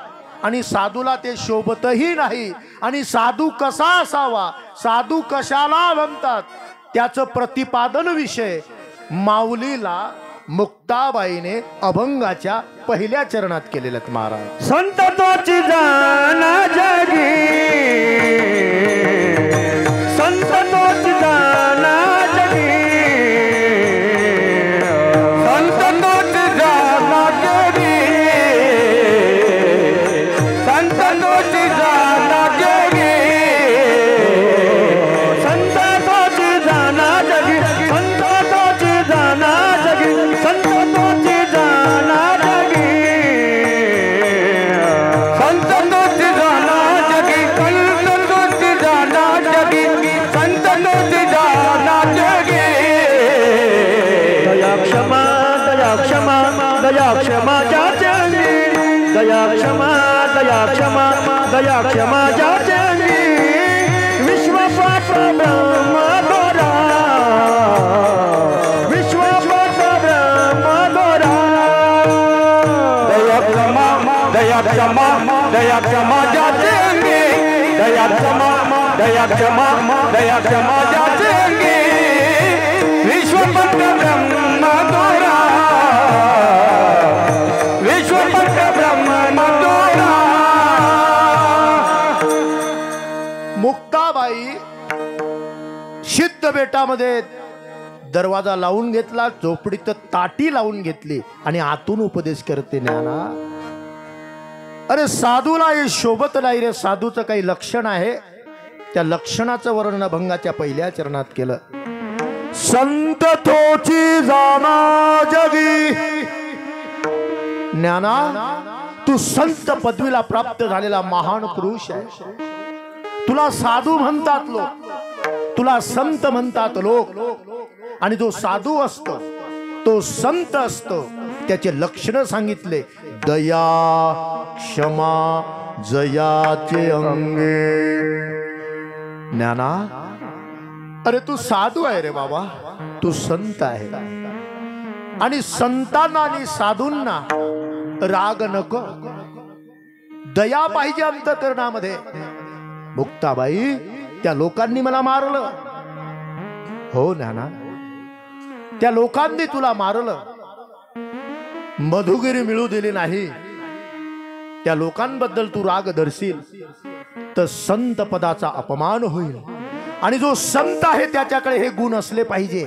आणि साधूला ते शोभतही नाही. आणि साधू कसा असावा, साधू कशाला म्हणतात त्याचं प्रतिपादन विषय माऊलीला मुक्ताबाईने अभंगाच्या पहिल्या चरणात केलेले आहेत. महाराज संत तोची जाना जगी, संत तोची जाना जगी, संत तोची जाना जगी, संत तोची जाना जगी, संत तोची जाना जगी, संत तोची जाना जगी, संत तोची जाना जगी, संत तोची जाना जगी, संत तोची जाना जगी, संत तोची जाना जगी. दया क्षमा, दया क्षमा, दया क्षमा जाचंगी, दया क्षमा, दया क्षमा, दया क्षमा जाचंगी. विश्वपाठ ब्रह्म गोरा, विश्वपाठ ब्रह्म गोरा. दया क्षमा, दया क्षमा, दया क्षमा जाचेंगे, दया क्षमा, दया क्षमा, दया क्षमा जाचेंगे. विश्वपट ब्रह्म गोरा, विश्वपट ब्रह्म गोरा. मुक्ताबाई सिद्ध बेटामध्ये दरवाजा लावून घेतला, झोपडीत ताटी लावून घेतली आणि आतून उपदेश करते. ज्ञाना अरे साधूला हे शोभत नाही रे. साधूचं काही लक्षण आहे, त्या लक्षणाचं वर्णन अभंगाच्या पहिल्या चरणात केलं. संत तोची जाना जगी. ज्ञाना तू संत पदवीला प्राप्त झालेला महान पुरुष आहे. तुला साधू म्हणतात लोक. तुला संत म्हणतात लोक, आणि जो साधू असतो तो संत असतो, त्याचे लक्षण सांगितले. दया क्षमा जयाचे अंगे. ज्ञाना, अरे तू साधू आहे रे बाबा, तू संत आहे. आणि संतांना आणि साधूंना राग नको, दया पाहिजे अंतःकरणामध्ये. मुक्ताबाई, त्या लोकांनी मला मारलं. हो ज्ञाना, त्या लोकांनी तुला मारलं, मधुगिरी मिळू दिली नाही. त्या लोकांबद्दल तू राग धरशील तर संत पदाचा अपमान होईल. आणि जो संत आहे त्याच्याकडे हे गुण असले पाहिजे.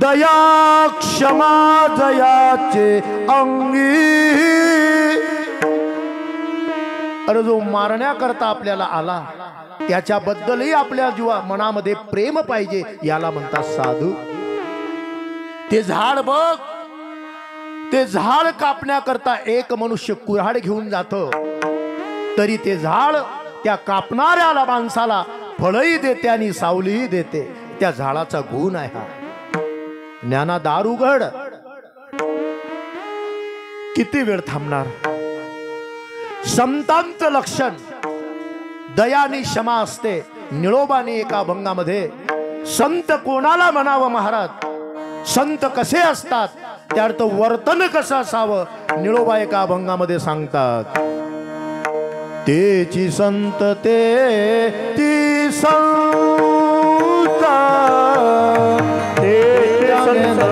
दया क्षमा जयाचे अंगी. अरे जो मारण्याकरता आपल्याला आला त्याच्याबद्दलही आपल्या जीवा मनामध्ये प्रेम पाहिजे. याला म्हणतात साधू. ते झाड बघ, ते झाड कापण्याकरता एक मनुष्य कुऱ्हाड घेऊन जातो, तरी ते झाड त्या कापणाऱ्याला माणसाला फळही देते आणि सावलीही देते. त्या झाडाचा गुण आहे हा. ज्ञाना, दार उघड, किती वेळ थांबणार? संतांचं लक्षण दया आणि क्षमा असते. निळोबाने एका अभंगामध्ये संत कोणाला म्हणावं महाराज, संत कसे असतात, त्यार्थ वर्तन कसं असावं, निळोबा एका अभंगामध्ये सांगतात. तेची संत ती संत, तेची संत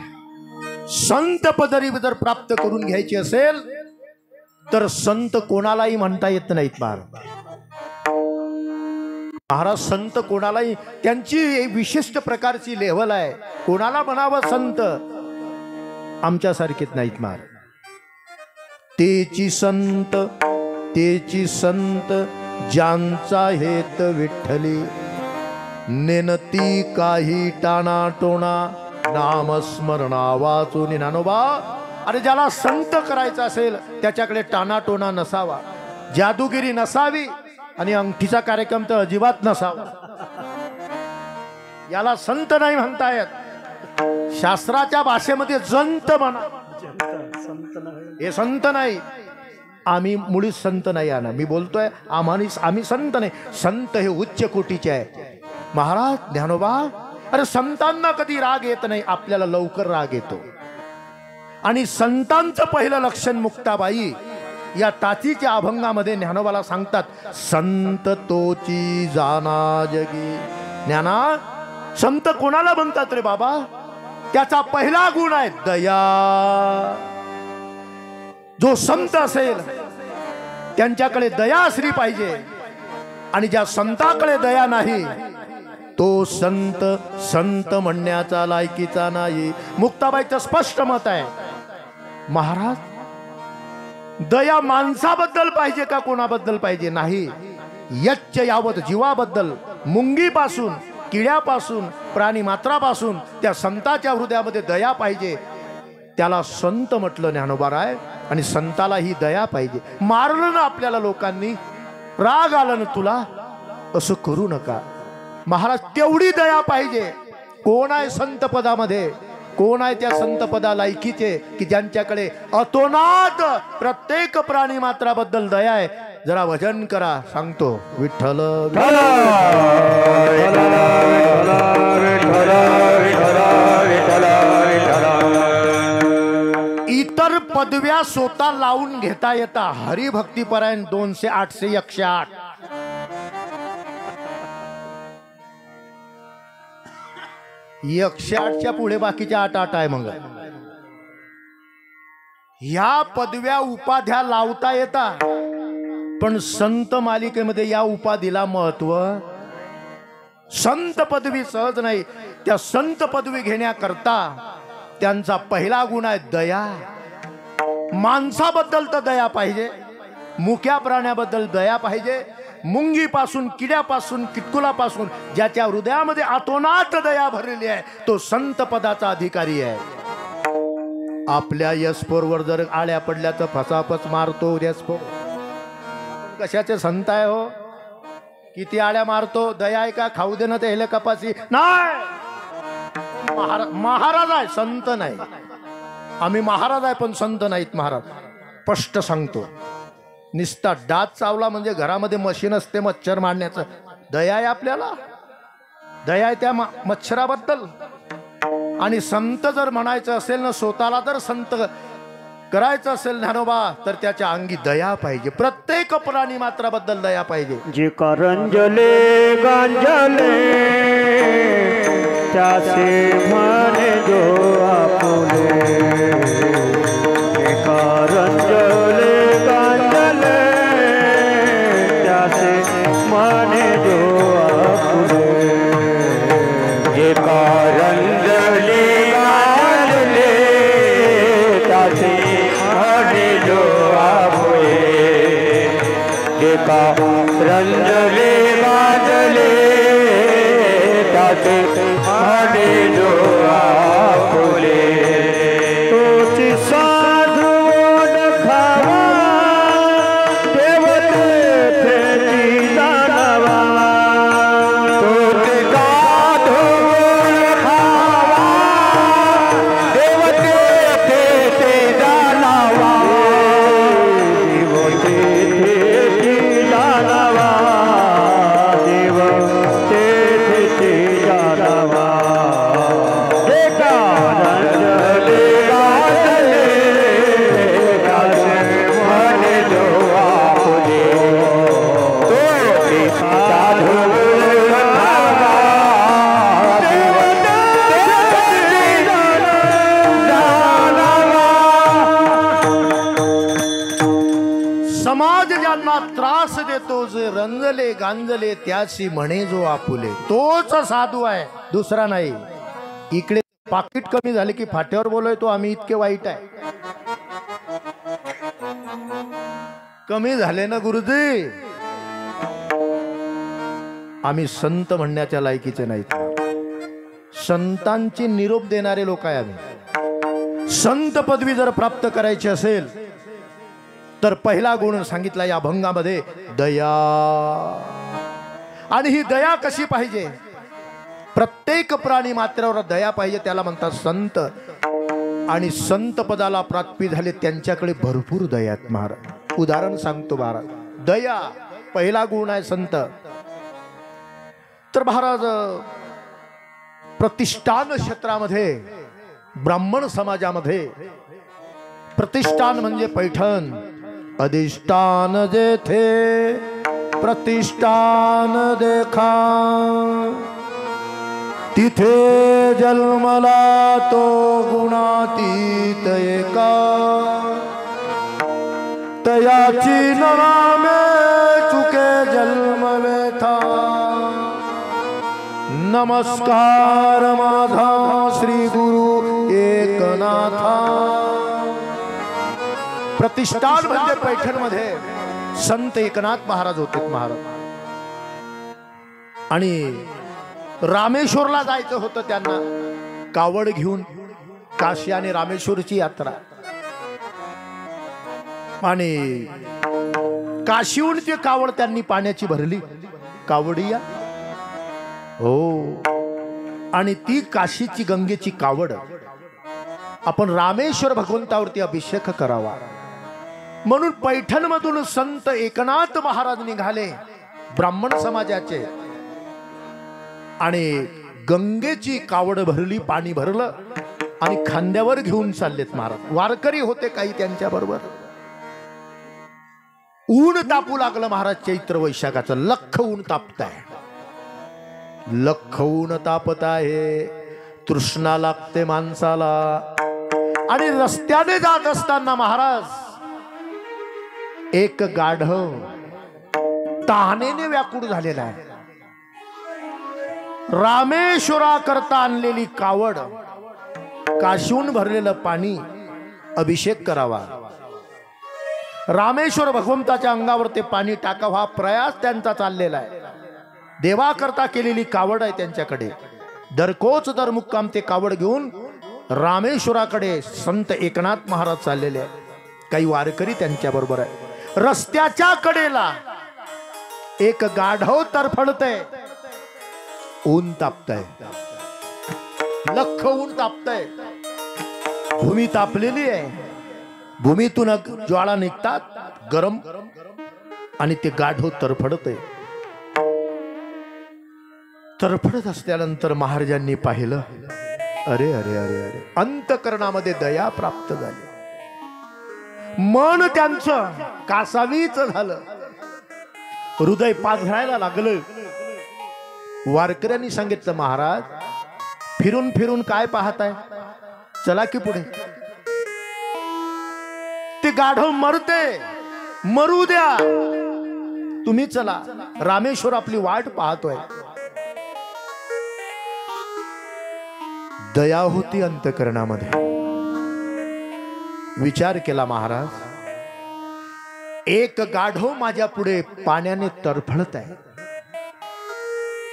तेची संत पदरी जर प्राप्त करून घ्यायची असेल तर संत कोणालाही म्हणता येत नाहीत महाराज. संत कोणालाही, त्यांची विशिष्ट प्रकारची लेव्हल आहे. कोणाला म्हणावं संत, आमच्यासारखीच नाहीत महाराज. तेची संत ज्यांचा हेत विठ्ठली, नेनती काही टाणा टोणा, नामस्मरणा वाचून. ज्ञानोबा, अरे ज्याला संत करायचं असेल त्याच्याकडे टाणाटोणा नसावा, जादूगिरी नसावी आणि अंगठीचा कार्यक्रम तर अजिबात नसावा. याला संत नाही म्हणता येत. शास्त्राच्या भाषेमध्ये जंत म्हणा, हे संत नाही. आम्ही मुळीच संत नाही. मी बोलतोय आम्ही संत नाही. संत हे उच्च कोटीचे आहे महाराज. ज्ञानोबा, अरे संतांना कधी राग येत नाही, आपल्याला लवकर राग येतो. आणि संतांचं पहिलं लक्षण मुक्ताबाई या तातीच्या अभंगामध्ये ज्ञानोबाला सांगतात, संत तोची जाना जगी. ज्ञाना, संत कोणाला म्हणतात रे बाबा? त्याचा पहिला गुण आहे दया. जो संत असेल त्यांच्याकडे दया असली पाहिजे, आणि ज्या संताकडे दया नाही तो संत संत म्हणण्याचा लायकीचा नाही. मुक्ताबाईचं स्पष्ट मत आहे. महाराज, दया माणसाबद्दल पाहिजे का कोणाबद्दल पाहिजे? नाही. यच्च यावत जीवाबद्दल, मुंगीपासून, किड्यापासून, प्राणी मात्रापासून त्या संताच्या हृदयामध्ये दया पाहिजे. त्याला संत म्हटलं ज्ञानोबाराय. आणि संताला ही दया पाहिजे. मारलं ना आपल्याला लोकांनी, राग आला ना तुला, असं करू नका. महाराज, तेवढी दया पाहिजे. कोण आहे संत पदामध्ये? कोण आहे त्या संत पदा लायकीचे की ज्यांच्याकडे अतोनात प्रत्येक प्राणी मात्राबद्दल दया आहे? जरा भजन करा. सांगतो विठ्ठल इतर पदव्या स्वतः लावून घेता येता. हरिभक्तीपरायण 200, 800, 108. ही 108च्या पुढे बाकीच्या 8 आहे. मग ह्या पदव्या उपाध्या लावता येता, पण संत मालिकेमध्ये या उपाधीला महत्व. संत पदवी सहज नाही. त्या संत पदवी घेण्याकरता त्यांचा पहिला गुण आहे दया. माणसाबद्दल तर दया पाहिजे, मुक्या प्राण्याबद्दल दया पाहिजे, मुंगीपासून, किड्यापासून, किटकुलापासून ज्याच्या हृदयामध्ये अतोनात दया भरलेली आहे तो संत पदाचा अधिकारी आहे. आपल्या यशपोरवर जर आळ्या पडल्या तर फसाफस मारतो यशपोर. कशाचे संत आहे हो? किती आळ्या मारतो? दया आहे का? खाऊ दे ना ते हेले कपासी. नाही, महाराज आहे, संत नाही. आम्ही महाराज आहे पण संत नाहीत महाराज. स्पष्ट सांगतो. निस्ता डाच चावला म्हणजे घरामध्ये मशीन असते मच्छर मारण्याचं. दया आहे आपल्याला? दया आहे त्या मच्छराबद्दल? आणि संत जर म्हणायचं असेल ना, स्वतःला जर संत करायचं असेल ज्ञानोबा, तर त्याच्या अंगी दया पाहिजे. प्रत्येक प्राणी मात्राबद्दल दया पाहिजे. जे करंजले गांजले त्याचे म्हणे जो आपुले. जे करंजले गांजले त्याचे म्हणे जो आपुले. जे करंजले गांजले त्याचे म्हणे जो आपुले. जे करंजले गांजले त्याचे म्हणे जो आपुले. तोची साधू खावा देवते फेटी दानवा. तोची साधू खावा देवते फेटी दानवा. देवते फेटी दानवा. देवते फेटी दानवा. समाज ज्यांना त्रास देतो, जे रंजले गांजले त्याची म्हणे जो आपुले. तोच साधू आहे, दुसरा नाही. इकडे पाकिट कमी झाले की फाट्यावर बोलतो आम्ही इतके वाईट आहे. कमी झाले ना गुरुजी, आम्ही संत म्हणण्याच्या लायकीचे नाहीत. संतांची निरोप देणारे लोक आहे आम्ही. संत पदवी जर प्राप्त करायची असेल तर पहिला गुण सांगितला या अभंगामध्ये दया. आणि ही दया कशी पाहिजे? प्रत्येक प्राणी मात्रावर दया पाहिजे. त्याला म्हणतात संत. आणि संत पदाला प्राप्ती झाले त्यांच्याकडे भरपूर दया आहेत महाराज. उदाहरण सांगतो महाराज. दया पहिला गुण आहे संत. तर महाराज प्रतिष्ठान क्षेत्रामध्ये ब्राह्मण समाजामध्ये प्रतिष्ठान म्हणजे पैठण, अधिष्ठान जेथे प्रतिष्ठान देखा, तिथे जन्मला तो गुणातीत एका, तयाची नामे चुके जन्म व्यथा, नमस्कार माझा श्री गुरु एकनाथा। प्रतिष्ठान म्हणजे पैठण मध्ये संत एकनाथ महाराज होते महाराज, आणि रामेश्वरला जायचं होतं त्यांना कावड घेऊन, काशी आणि रामेश्वरची यात्रा, आणि काशीहून ती कावड त्यांनी पाण्याची भरली कावडिया हो, आणि ती काशीची गंगेची कावड आपण रामेश्वर भगवंतावरती अभिषेक करावा म्हणून पैठण मधून संत एकनाथ महाराज निघाले ब्राह्मण समाजाचे, आणि गंगेची कावड भरली, पाणी भरलं आणि खांद्यावर घेऊन चाललेत महाराज। वारकरी होते काही त्यांच्या बरोबर। ऊन तापू लागलं महाराज, चैत्र वैशाखाचं लख ऊन तापताय, लख ऊन तापत आहे, तृष्णा लागते माणसाला। आणि रस्त्याने जात असताना महाराज एक गाढव तहानेने व्याकुळ झालेला आहे, रामेश्वरा करता आणलेली कावड, काशीहून भरलेलं पाणी अभिषेक करावा, रामेश्वर भगवंताच्या अंगावर ते पाणी टाकावं हा प्रयास त्यांचा चाललेला आहे। देवा करता केलेली कावड आहे त्यांच्याकडे, दरकोच दर मुक्काम ते कावड घेऊन रामेश्वराकडे संत एकनाथ महाराज चाललेले आहे, काही वारकरी त्यांच्या बरोबर आहे। रस्त्याच्या कडेला एक गाढव तरफडतय, ऊन तापतय, लख ऊन तापतय, भूमी तापलेली आहे, भूमीतून ज्वाळा निघतात गरम, आणि ते गाढव तरफडतय। तरफडत असल्यानंतर महाराजांनी पाहिलं, अरे अरे अरे अरे, अंतकरणामध्ये दया प्राप्त झाली, मन त्यांचं कासावीच झालं, हृदय पाझरायला लागलं। वारकऱ्यांनी सांगितलं, महाराज फिरून फिरून काय पाहताय, चला की पुढे, ते गाढव मरते, मरू द्या, तुम्ही चला, रामेश्वर आपली वाट पाहतोय। दया होती अंतकरणामध्ये। विचार केला महाराज, एक गाढव माझ्या पुढे पाण्याने तरफडत आहे,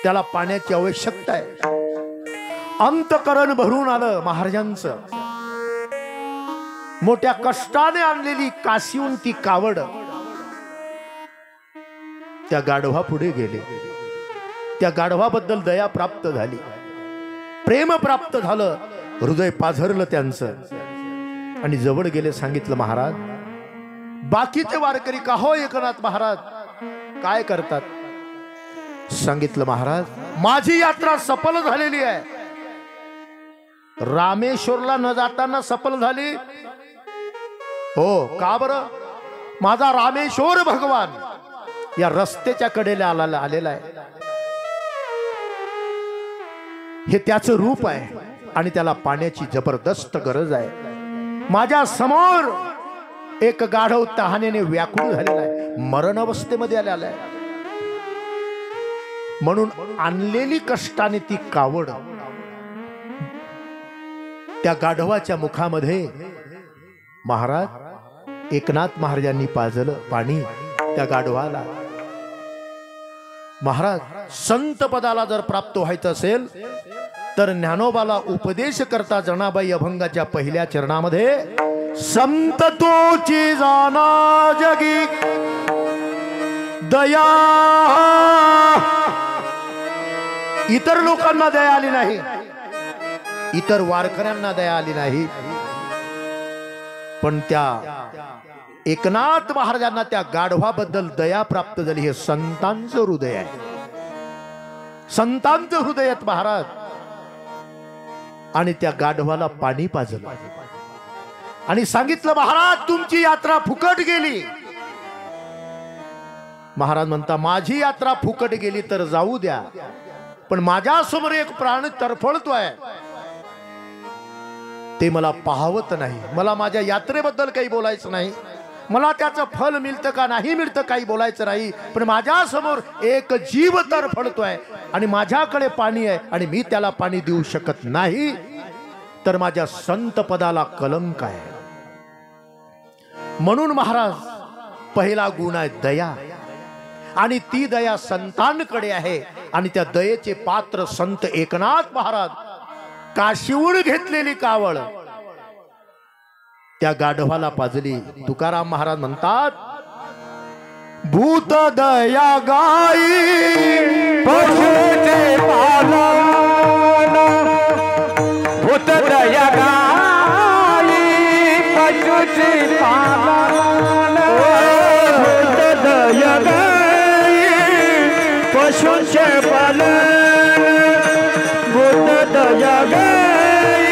त्याला पाण्याची आवश्यकता आहे। अंतकरण भरून आलं महाराजांचं, मोठ्या कष्टाने आणलेली काशीहून ती कावड त्या गाढवा पुढे गेले, त्या गाढवाबद्दल दया प्राप्त झाली, प्रेम प्राप्त झालं, हृदय पाझरलं त्यांचं, आणि जवळ गेले, सांगितलं, महाराज बाकीचे वारकरी का हो एकनाथ महाराज काय करतात? सांगितलं, महाराज माझी यात्रा सफल झालेली आहे, रामेश्वरला न जाताना सफल झाली हो। का बरं? माझा रामेश्वर भगवान या रस्त्याच्या कडेला आलेला आहे, हे त्याचं रूप आहे, आणि त्याला पाण्याची जबरदस्त गरज आहे। माझ्या समोर एक गाढव तहानेने व्याकुळ झालेला आहे, मरण अवस्थेमध्ये आलेला आहे, म्हणून आणलेली कष्टाने ती कावड त्या गाढवाच्या मुखामध्ये महाराज एकनाथ महाराजांनी पाजलं पाणी त्या गाढवाला। महाराज संत पदाला जर प्राप्त व्हायचं असेल तर ज्ञानोबाला उपदेश करता जनाबाई अभंगाच्या पहिल्या चरणामध्ये, संत तोची जाना जगी दया, इतर लोकांना दया आली नाही, इतर वारकऱ्यांना दया आली नाही, पण त्या एकनाथ महाराजांना त्या गाढवाबद्दल दया प्राप्त झाली। हे संतांचं हृदय आहे, संतांचं हृदय आहेत महाराज। आणि त्या गाढवाला पाणी पाजलं, आणि सांगितलं महाराज तुमची यात्रा फुकट गेली. महाराज म्हणता माझी यात्रा फुकट गेली तर जाऊ द्या, पण माझ्या समोर एक प्राण तरफडतोय ते मला पाहवत नाही. मला माझ्या यात्रेबद्दल काही बोलायचं नाही, मला त्याचं फल मिळतं का नाही मिळतं काही बोलायचं नाही, पण माझ्या समोर एक जीव तरफडतोय आणि माझ्याकडे पाणी आहे आणि मी त्याला पाणी देऊ शकत नाही, तर माझ्या संत पदाला कलंक आहे. म्हणून महाराज पहिला गुण आहे दया, आणि ती दया संतांकडे आहे. आणि त्या दयेचे पात्र संत एकनाथ महाराज. काशीहून घेतलेली कावळ त्या गाढवाला पाजली. तुकाराम महाराज म्हणतात भूत दया गाई पशुचे पालन, भूत दया गाई पशुचे पालन, भूत दया गाई पशुचे पालन, भूत दया गाई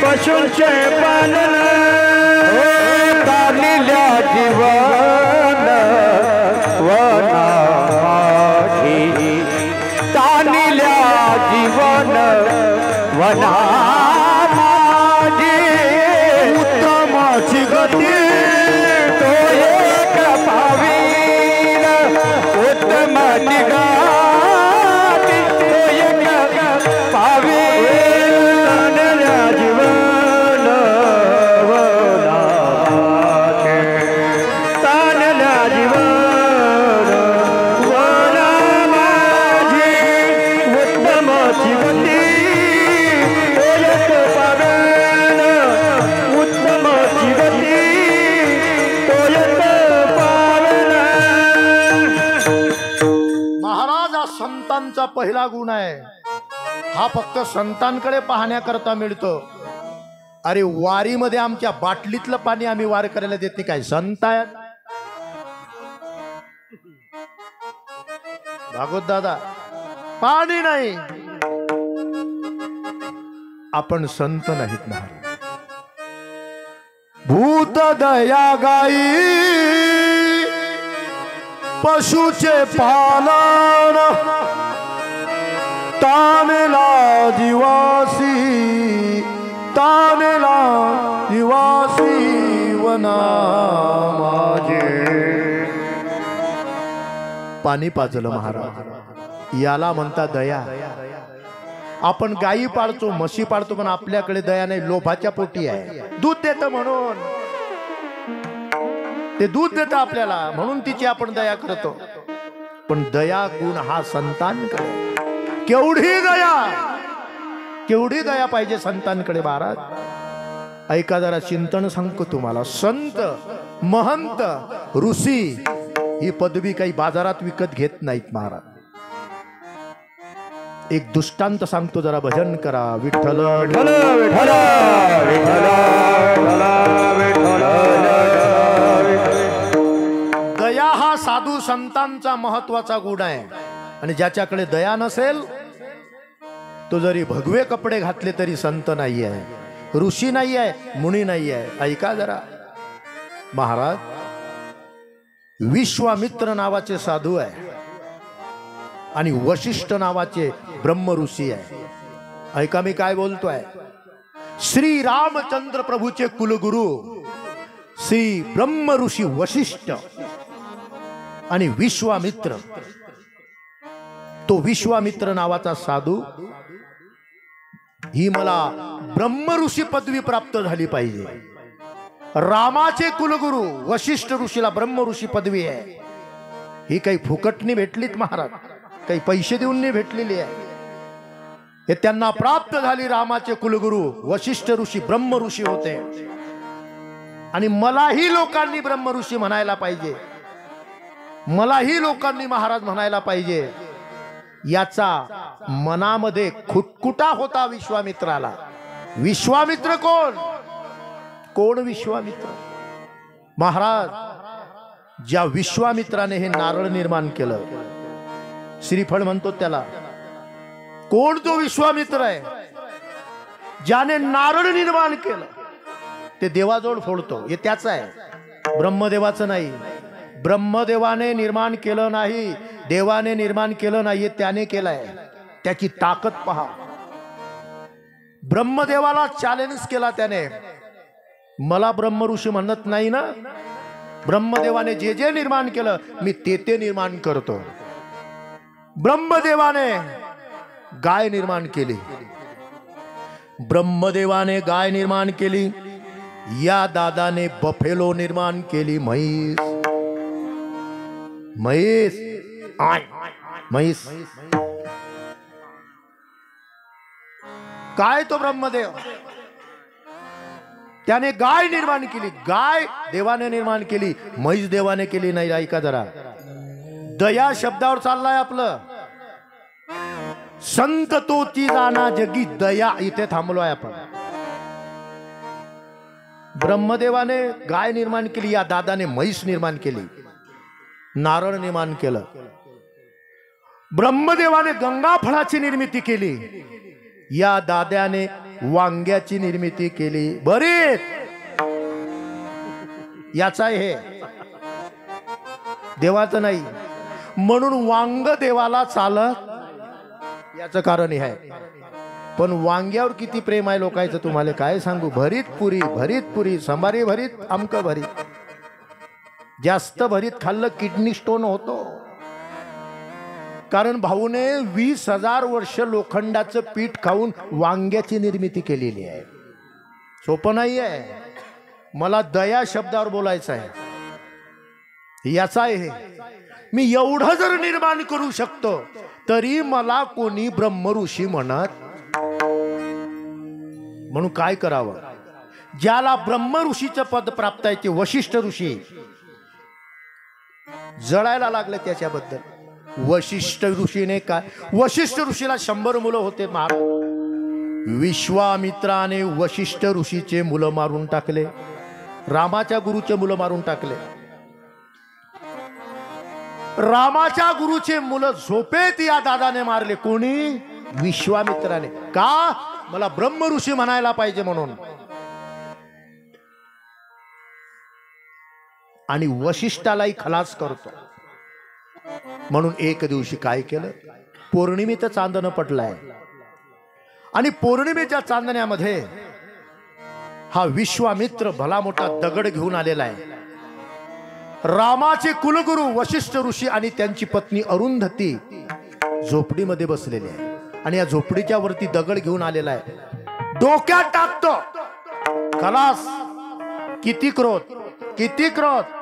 पशुचे पालन. तालिल्या जीवन वना माझी, तालिल्या जीवन वना माझी. उत्तमाची गती तो एक पावील, उत्तमाची गती तो एक पावील. तालिल्या जीवन वना माझी, तालिल्या जीवन वना माझी. उत्तमाची गती तो एक पावील, उत्तमाची गती तो एक पावील. महाराज हा संतांचा पहिला गुण आहे. हा फक्त संतांकडे पाहण्याकरता मिळतो. अरे वारीमध्ये आमच्या बाटलीतलं पाणी आम्ही वार करायला देत नाही, काय संत आहेत भागवत दादा? पाणी नाही, आपण संत नाहीत ना. भूत दया गाई पशुचे पालन, तानेला दिवासी, तानेला दिवासी वना माझे. पाणी पाजलं महाराज, याला म्हणता दया. आपण गायी पाळतो, म्हशी पाळतो, पण आपल्याकडे दया नाही, लोभाच्या पोटी आहे. दूध देतं म्हणून, ते दूध देतं आपल्याला म्हणून तिची आपण दया करतो. पण दया गुण हा संतांकडे. केवढी दया, केवढी दया पाहिजे संतांकडे महाराज. ऐका जरा चिंतन सांगतो तुम्हाला. संत, महंत, ऋषी ही पदवी काही बाजारात विकत घेत नाहीत महाराज. एक दृष्टांत सांगतो, जरा भजन करा. विठ्ठल विठ्ठल विठ्ठल विठ्ठल विठ्ठल. दया हा साधू संतांचा महत्वाचा गुण आहे. आणि ज्याच्याकडे दया नसेल तो जरी भगवे कपडे घातले तरी संत नाही आहे, ऋषी नाही आहे, मुनी नाही आहे. ऐका जरा महाराज, विश्वामित्र नावाचे साधू आहे आणि वशिष्ठ नावाचे ब्रह्म ऋषी आहे. ऐका मी काय बोलतोय. श्री रामचंद्र प्रभूचे कुलगुरु श्री ब्रह्म ऋषी वशिष्ठ आणि विश्वामित्र. तो विश्वामित्र नावाचा साधू, ही मला ब्रह्म ऋषी पदवी प्राप्त झाली पाहिजे. रामाचे कुलगुरु वशिष्ठ ऋषीला ब्रह्म ऋषी पदवी आहे. ही काही फुकटनी भेटलीत महाराज, काही पैसे देऊन नाही भेटलेली आहे. हे त्यांना प्राप्त झाली. रामाचे कुलगुरु वशिष्ठ ऋषी ब्रह्म ऋषी होते. आणि मलाही लोकांनी ब्रह्म ऋषी म्हणायला पाहिजे, मलाही लोकांनी महाराज म्हणायला पाहिजे. याचा मनामध्ये खुटकुटा होता विश्वामित्राला. विश्वामित्र कोण? कोण विश्वामित्र? महाराज, ज्या विश्वामित्राने हे नारळ निर्माण केलं, श्रीफळ म्हणतो त्याला, कोण तो विश्वामित्र आहे ज्याने नारळ निर्माण केलं? ते देवाजवळ फोडतो, हे त्याचं आहे, ब्रह्मदेवाचं नाही. ब्रह्मदेवाने निर्माण केलं नाही, देवाने निर्माण केलं नाही, त्याने केलंय. त्याची ताकद पहा. ब्रह्मदेवाला चॅलेंज केला त्याने. मला ब्रह्मऋषी म्हणत नाही ना, ब्रह्मदेवाने जे जे निर्माण केलं मी ते निर्माण करतो. ब्रह्मदेवाने गाय निर्माण केली, ब्रह्मदेवाने गाय निर्माण केली. या दादाने बफेलो निर्माण केली, म्हैस. म्हैस म्हैस काय तो ब्रह्मदेव, त्याने गाय निर्माण केली. गाय देवाने निर्माण केली, म्हैस देवाने केली नाही. ऐका जरा, दया शब्दावर चाललाय आपलं. संत तोची जाना जगी दया, इथे थांबलोय आपण. ब्रह्मदेवाने गाय निर्माण केली, या दादाने म्हैस निर्माण केली, नारळ निर्माण केलं. ब्रह्मदेवाने गंगा फळाची निर्मिती केली, या दाद्याने वांग्याची निर्मिती केली. बरीच याचा हे देवाचं नाही, म्हणून वांग देवाला चालत, याचं कारण हे आहे. पण वांग्यावर किती प्रेम आहे लोकांचं तुम्हाला काय सांगू. भरीत पुरी, संभारी भरीत, आमक भरीत. जास्त भरीत खाल्लं किडनी स्टोन होतो. कारण भाऊने 20,000 वर्ष लोखंडाचं पीठ खाऊन वांग्याची निर्मिती केलेली आहे. सोपं नाही आहे. मला दया शब्दावर बोलायचं आहे, याचा आहे. मी एवढं जर निर्माण करू शकतो तरी मला कोणी ब्रह्मऋषी म्हणत. म्हणून काय करावं, ज्याला ब्रह्मऋषीचं पद प्राप्त आहे ते वशिष्ठ ऋषी जळायला लागले त्याच्याबद्दल. वशिष्ठ ऋषीने काय, वशिष्ठ ऋषीला 100 मुलं होते महाराज. विश्वामित्राने वशिष्ठ ऋषीचे मुलं मारून टाकले, रामाच्या गुरुचे मुलं मारून टाकले. रामाच्या गुरुचे मुलं झोपेत या दादाने मारले. कोणी? विश्वामित्राने. का? मला ब्रह्म ऋषी म्हणायला पाहिजे म्हणून. आणि वशिष्ठालाही खलास करतो म्हणून एक दिवशी काय केलं, पौर्णिमेचं चांदणं पडलंय आणि पौर्णिमेच्या चांदण्यामध्ये हा विश्वामित्र भला मोठा दगड घेऊन आलेला आहे. रामाचे कुलगुरू वशिष्ठ ऋषी आणि त्यांची पत्नी अरुंधती झोपडीमध्ये बसलेले आहे आणि या झोपडीच्या वरती दगड घेऊन आलेला आहे. डोक्यात टाकतो, खलास. किती क्रोध, किती क्रोध.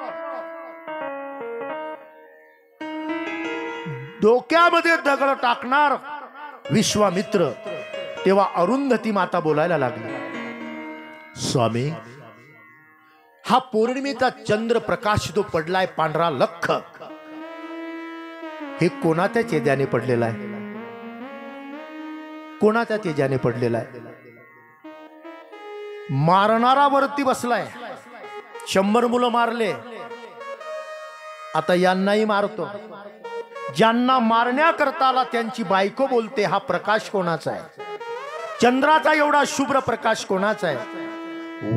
डोक्यामध्ये दगड टाकणार विश्वामित्र. तेव्हा अरुंधती माता बोलायला लागली, स्वामी, हा पौर्णिमेचा चंद्र प्रकाश जो पडलाय पांढरा लख, हे कोणाच्या तेजाने पडलेला आहे? कोणाच्या तेजाने पडलेला आहे? मारणारा वरती बसलाय, 100 मुलं मारले, आता यांनाही मारतो. ज्यांना मारण्याकरता आला त्यांची बायको बोलते, हा प्रकाश कोणाचा आहे? चंद्राचा एवढा शुभ्र प्रकाश कोणाचा आहे?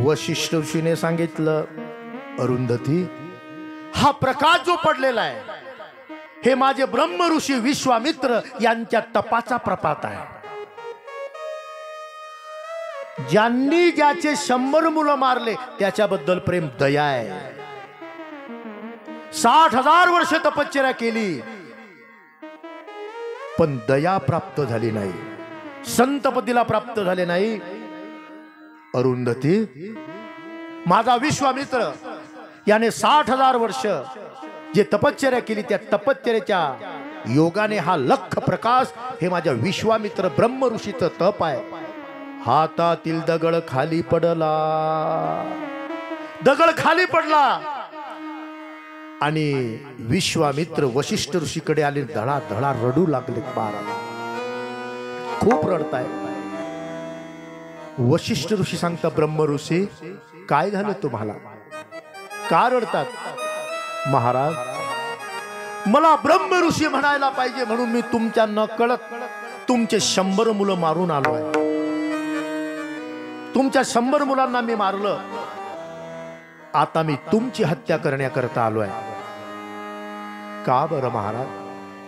वशिष्ठ ऋषीने सांगितलं, अरुंधती, हा प्रकाश जो पडलेला आहे हे माझे ब्रह्म ऋषी विश्वामित्र यांच्या तपाचा प्रपात आहे. ज्यांनी ज्याचे 100 मुलं मारले त्याच्याबद्दल प्रेम, दया आहे. 60,000 वर्ष तपश्चर्या केली पण दया प्राप्त झाली नाही, संतपदीला प्राप्त झाले नाही. अरुंधती, माझा विश्वामित्र याने 60,000 वर्ष जे तपश्चर्या केली त्या तपश्चर्याच्या योगाने हा लख प्रकाश हे माझ्या विश्वामित्र ब्रह्म ऋषीचं तप आहे. हातातील दगड खाली पडला, दगड खाली पडला आणि विश्वामित्र वशिष्ठ ऋषीकडे आले. धडा धडा रडू लागले. खूप रडताय. वशिष्ठ ऋषी सांगता, ब्रह्म ऋषी, काय झालं तुम्हाला, का रडतात? महाराज, मला ब्रह्म ऋषी म्हणायला पाहिजे म्हणून मी तुमच्या नकळत तुमचे 100 मुलं मारून आलो आहे. तुमच्या 100 मुलांना मी मारलं, आता मी तुमची हत्या करण्याकरता आलोय. का बरं महाराज?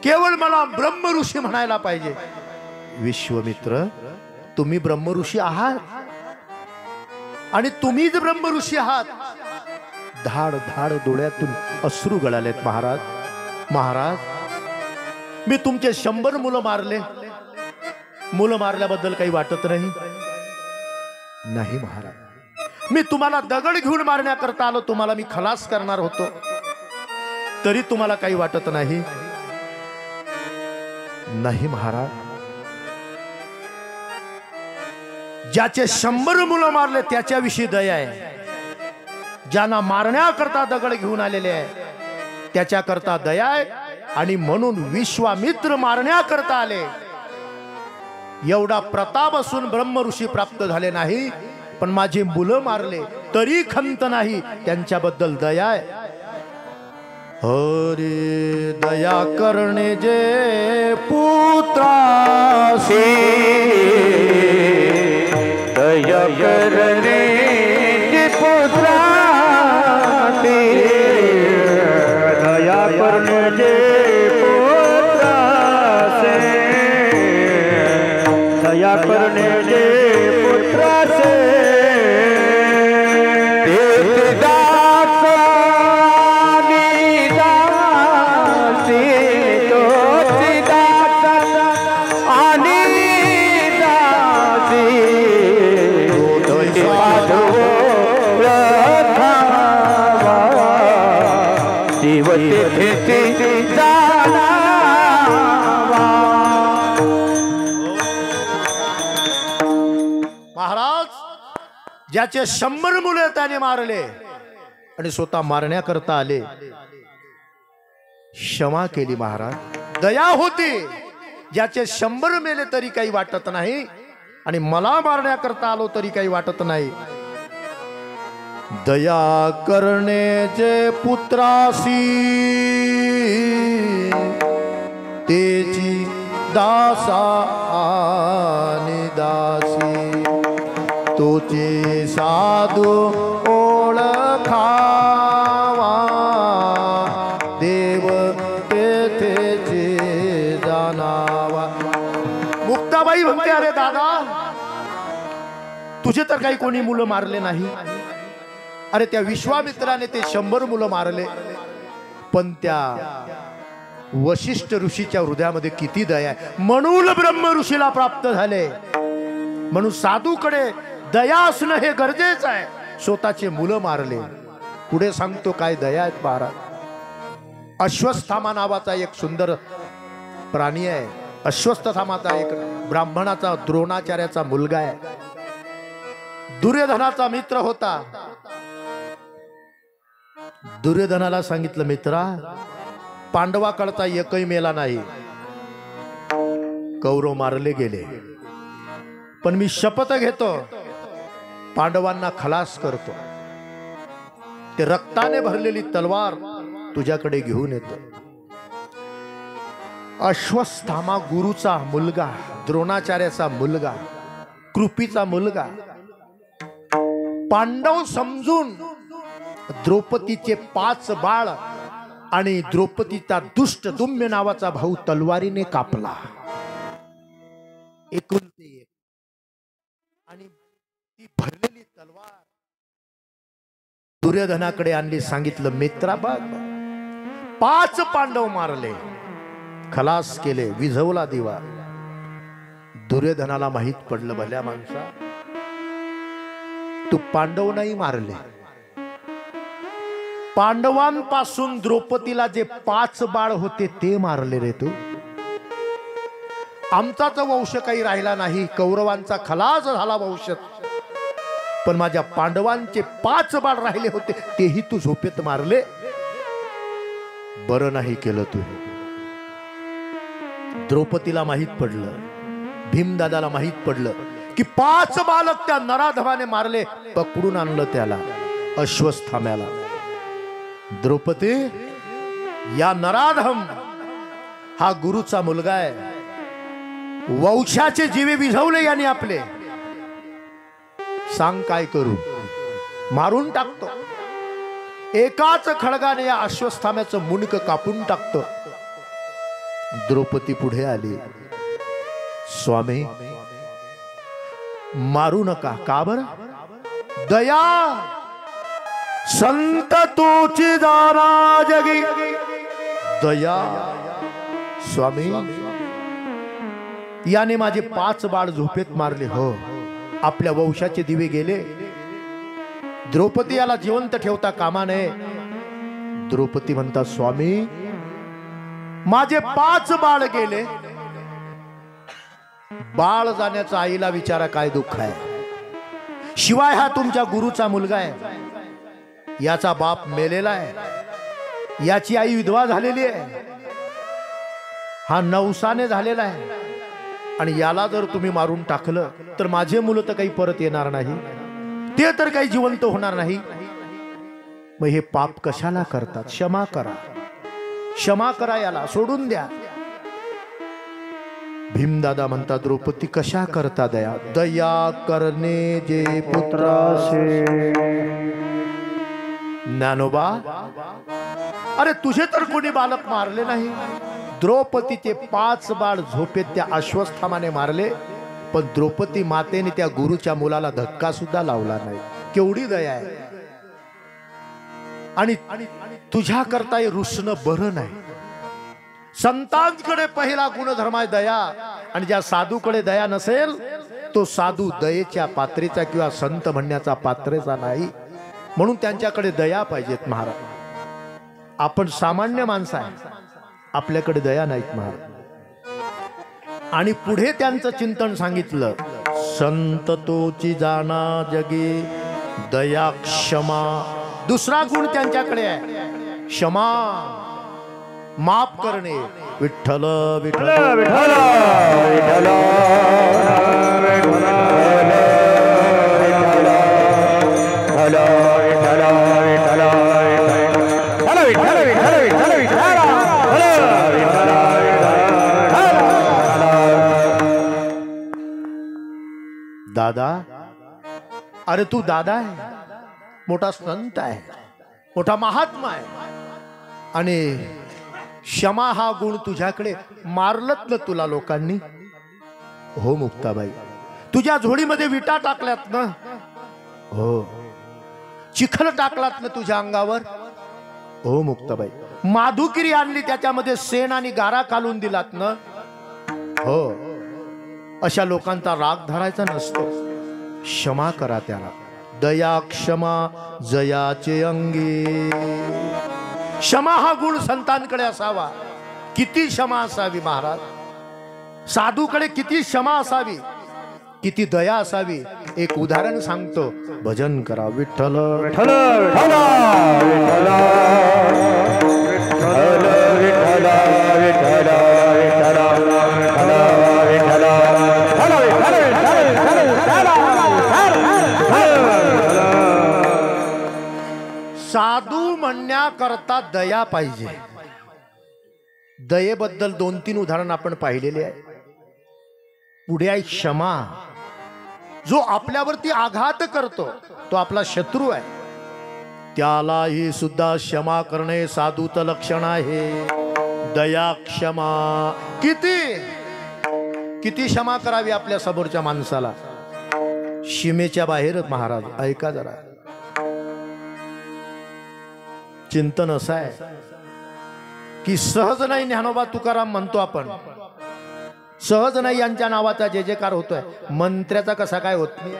केवळ मला ब्रह्म ऋषी म्हणायला पाहिजे. विश्वामित्र, तुम्ही ब्रह्म ऋषी आहात आणि तुम्हीच ब्रह्म ऋषी आहात. धाड धाड डोळ्यातून अश्रू गळालेत. महाराज, महाराज, मी तुमचे 100 मुलं मारले. मुलं मारल्याबद्दल काही वाटत नाही? नाही महाराज, मी तुम्हाला दगड घेऊन मारण्याकरता आलो. तुम्हाला मी खलास करणार होतो, तरी तुम्हाला काही वाटत नाही? नाही महाराज, ज्याचे 100 मुलं मारले त्याच्याविषयी दया आहे. ज्यांना मारण्याकरता दगड घेऊन आलेले आहे त्याच्याकरता दया आहे. आणि म्हणून विश्वामित्र मारण्याकरता आले. एवढा प्रताप असून ब्रह्म ऋषी प्राप्त झाले नाही, पण माझी मुलं मारले तरी खंत नाही. त्यांच्याबद्दल दया आहे. हरे दया करणे जे पुत्रासी, दया करणे जे पुत्रासी, दया करणे जे पुत्रासे, दया करणे जे पुत्रासे. महाराज, ज्याचे 100 मुले त्याने मारले आणि स्वतः मारण्याकरता आले, क्षमा केली महाराज. दया होती. ज्याचे 100 मेले तरी काही वाटत नाही, आणि मला मारण्याकरता आलो तरी काही वाटत नाही. दया करणे जे पुत्रासी, तेची दासा आणि दासी, तोचे साधू ओळखावा, देव तेथेचे जाणावा. मुक्ताबाई म्हणते, अरे दादा, तुझे तर काही कोणी मुलं मारले नाही. अरे त्या विश्वामित्राने ते 100 मुलं मारले, पण त्या वशिष्ठ ऋषीच्या हृदयामध्ये किती दया आहे. म्हणून ब्रह्म ऋषीला प्राप्त झाले. म्हणून साधूकडे दया असणं हे गरजेचं आहे. स्वतःचे मुलं मारले. पुढे सांगतो काय दया आहेत महाराज. अश्वस्थामा नावाचा एक सुंदर प्राणी आहे. अश्वस्थामाचा एक ब्राह्मणाचा द्रोणाचार्याचा मुलगा आहे. दुर्योधनाचा मित्र होता. दुर्योधनाला सांगितलं, मित्रा, पांडवाकडचा एकही मेला नाही, कौरव मारले गेले, पण मी शपथ घेतो पांडवांना खलास करतो. ते रक्ताने भरलेली तलवार तुझ्याकडे घेऊन येतो. अश्वस्थामा गुरुचा मुलगा, द्रोणाचार्याचा मुलगा, कृपीचा मुलगा, पांडव समजून द्रौपदीचे 5 बाळ आणि द्रौपदीचा दुष्ट दुम्य नावाचा भाऊ तलवारीने कापला. एकुलते एक. आणि ती भरलेली तलवार दुर्योधनाकडे आणली. सांगितलं, मित्रा बघ, 5 पांडव मारले, खलास केले, विझवला दिवा. दुर्योधनाला माहित पडलं, भल्या माणसा, तू पांडव नाही मारले, पांडवांपासून द्रौपदीला जे 5 बाळ होते ते मारले रे तू. आमचाच वंश काही राहिला नाही, कौरवांचा खलास झाला वंश, पण माझ्या पांडवांचे 5 बाळ राहिले होते तेही तू झोपेत मारले. बरं नाही केलं तू. द्रौपदीला माहित पडलं, भीमदादाला माहित पडलं की 5 बालक त्या नराधमाने मारले. पकडून आणलं त्याला, अश्वस्थाम्याला. द्रौपदी, या नराधम हा गुरुचा मुलगा आहे, वंशाचे जीवे विझवले याने आपले. सांग काय करू, मारून टाकतो. एकाच खडगाने या अश्वत्थाम्याचं मुंडक कापून टाकतो. द्रौपदी पुढे आली. स्वामी मारू नका. का बरं? दया संत तोची जाना जगी. दया. स्वामी याने माझे 5 बाळ झोपेत मारले. हो, आपल्या वंशाचे दिवे गेले. द्रौपदी याला जिवंत ठेवता कामा नये. द्रौपदी म्हणतात स्वामी माझे 5 बाळ गेले. बाळ जाण्याचा आईला विचारा काय दुःख आहे. शिवाय हा तुमच्या गुरुचा मुलगा आहे. याचा बाप मेलेला आहे. याची आई विधवा झालेली आहे. हा नवसाने झालेला आहे. आणि याला जर तुम्ही मारून टाकलं तर माझे मुलं तर काही परत येणार नाही. ते तर काही जिवंत होणार नाही. मग हे पाप कशाला करतात? क्षमा करा, क्षमा करा, याला सोडून द्या. भीमदादा म्हणतात द्रौपदी कशा करता दया? दया करणे जे पुत्रासे. ज्ञानोबा अरे तुझे तर कोणी बालक मारले नाही. द्रौपदीचे 5 बाळ झोपेत त्या अश्वत्थामाने मारले. पण द्रौपदी मातेने त्या गुरुच्या मुलाला धक्का सुद्धा लावला नाही. केवढी दया आहे. आणि तुझ्या करता रुसणं बरं नाही. संतांकडे पहिला गुणधर्म आहे दया. आणि ज्या साधूकडे दया नसेल तो साधू दयेच्या पात्रेचा किंवा संत म्हणण्याचा पात्रेचा नाही. म्हणून त्यांच्याकडे दया पाहिजेत महाराज. आपण सामान्य माणसं आहे, आपल्याकडे दया नाहीत महाराज. आणि पुढे त्यांचं चिंतन सांगितलं. संत तोची जाना जगी दया क्षमा. दुसरा गुण त्यांच्याकडे आहे क्षमा, माफ करणे. विठ्ठल विठ्ठल विठ्ठल विठ्ठल दादा. अरे तू दादा आहे, मोठा संत आहे, मोठा महात्मा आहे. आणि क्षमा हा गुण तुझ्याकडे मारलत ना तुला लोकांनी. हो मुक्ताबाई, तुझ्या झोळीमध्ये विटा टाकल्यात ना. हो, चिखल टाकलात ना तुझ्या अंगावर. हो मुक्ताबाई, माधुकिरी आणली त्याच्यामध्ये शेण आणि गारा काढून दिलात ना. हो, अशा लोकांचा राग धरायचा नसतो. क्षमा करा त्याला. दया क्षमा जयाचे अंगी. क्षमा हा गुण संतांकडे असावा. किती क्षमा असावी महाराज. साधूकडे किती क्षमा असावी, किती दया असावी. एक उदाहरण सांगतो. भजन करा. विठ्ठल विठ्ठल विठ्ठल विठ्ठल विठ्ठल विठ्ठल साधू म्हणण्याकरता दया पाहिजे. दयेबद्दल 2-3 उदाहरण आपण पाहिलेले आहे. पुढे आहे क्षमा. जो आपल्यावरती आघात करतो तो आपला शत्रू आहे, त्यालाही सुद्धा क्षमा करणे साधूचं लक्षण आहे. दया क्षमा. किती किती क्षमा करावी आपल्या समोरच्या माणसाला. सीमेच्या बाहेरच महाराज. ऐका जरा, चिंतन असं आहे की सहज नाही. ज्ञानोबा तुकाराम म्हणतो आपण, सहज नाही यांच्या नावाचा जय जयकार होतोय. मंत्र्याचा कसा काय होत नाही.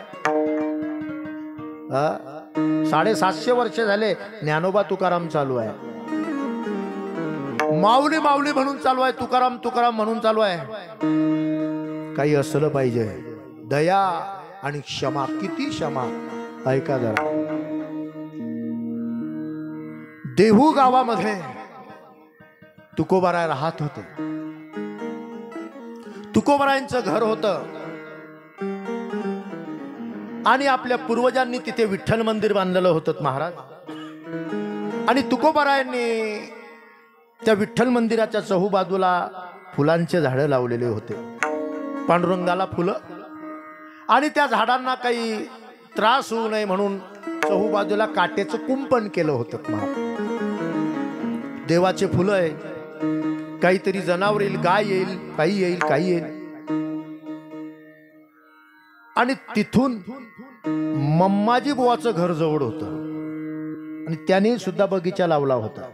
750 वर्ष झाले ज्ञानोबा तुकाराम चालू आहे. माऊली माऊली म्हणून चालू आहे. तुकाराम तुकाराम म्हणून चालू आहे. काही असलं पाहिजे. दया आणि क्षमा. किती क्षमा. ऐका जरा. देहू गावामध्ये तुकोबाराय राहत होते. तुकोबारायांचं घर होतं. आणि आपल्या पूर्वजांनी तिथे विठ्ठल मंदिर बांधलेलं होतं महाराज. आणि तुकोबारायांनी त्या विठ्ठल मंदिराच्या चहूबाजूला फुलांचे झाडं लावलेले होते. पांडुरंगाला फुलं. आणि त्या झाडांना काही त्रास होऊ नये म्हणून चहूबाजूला काट्याचं कुंपण केलं होतं महाराज. देवाचे फुलं आहे, काहीतरी जनावर येईल, गाय येईल, काही येईल, काही येईल. आणि तिथून मम्माजी बुवाचं घर जवळ होतं आणि त्याने सुद्धा बगीचा लावला होता.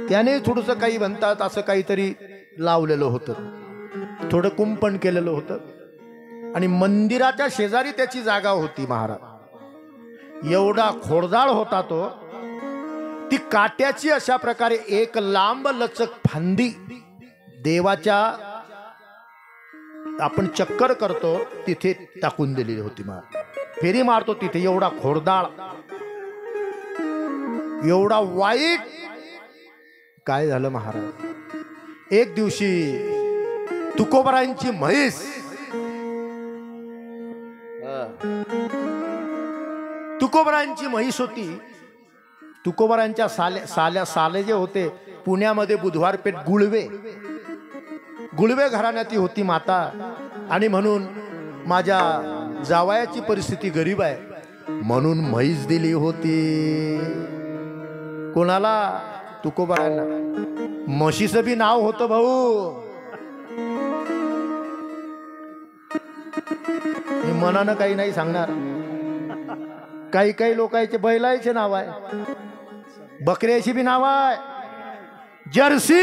त्याने थोडस काही म्हणतात असं काहीतरी लावलेलं होतं, थोडं कुंपण केलेलं होतं. आणि मंदिराच्या शेजारी त्याची जागा होती महाराज. एवढा खोडजाळ होता तो. ती काट्याची अशा प्रकारे एक लांब लचक फांदी देवाच्या आपण चक्कर करतो तिथे टाकून दिलेली होती. फेरी मारतो तिथे. एवढा खोडदाळ, एवढा वाईट. काय झालं महाराज, एक दिवशी तुकोबरायांची म्हैस, तुकोबरायांची म्हैस होती. तुकोबरायांच्या साले जे होते पुण्यामध्ये बुधवार पेठ गुळवे घराण्याची होती माता. आणि म्हणून माझ्या जावयाची परिस्थिती गरीब आहे म्हणून म्हैस दिली होती. कोणाला? तुकोबरायांना. म्हशीचं बी नाव होतं भाऊ. मी मनानं काही नाही सांगणार. काही काही लोकांचे बैलाचे नाव आहे, बकऱ्याची बी नाव आहे, जर्सी.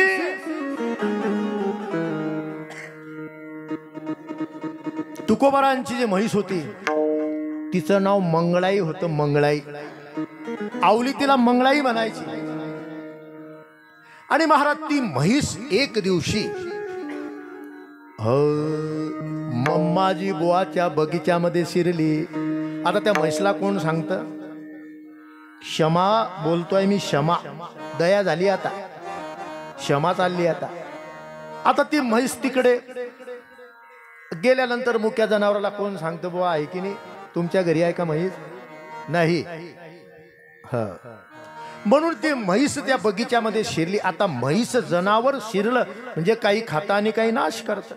तुकोबरांची जी म्हैस होती तिचं नाव मंगळाई होतं. मंगळाई. आवली तिला मंगळाई म्हणायची. आणि महाराज ती म्हैस एक दिवशी मम्माजी बुवाच्या बगीच्यामध्ये शिरली. आता त्या म्हैसला कोण सांगतं? क्षमा बोलतोय मी, क्षमा. दया झाली आता, क्षमा चालली आता. आता ती म्हैस तिकडे गेल्यानंतर मुक्या जनावराला कोण सांगतं बुवा आहे की नाही, तुमच्या घरी आहे का म्हैस? नाही. म्हणून ते म्हैस त्या बगीच्यामध्ये शिरली. आता म्हैस जनावर शिरलं म्हणजे काही खाता आणि काही नाश करत.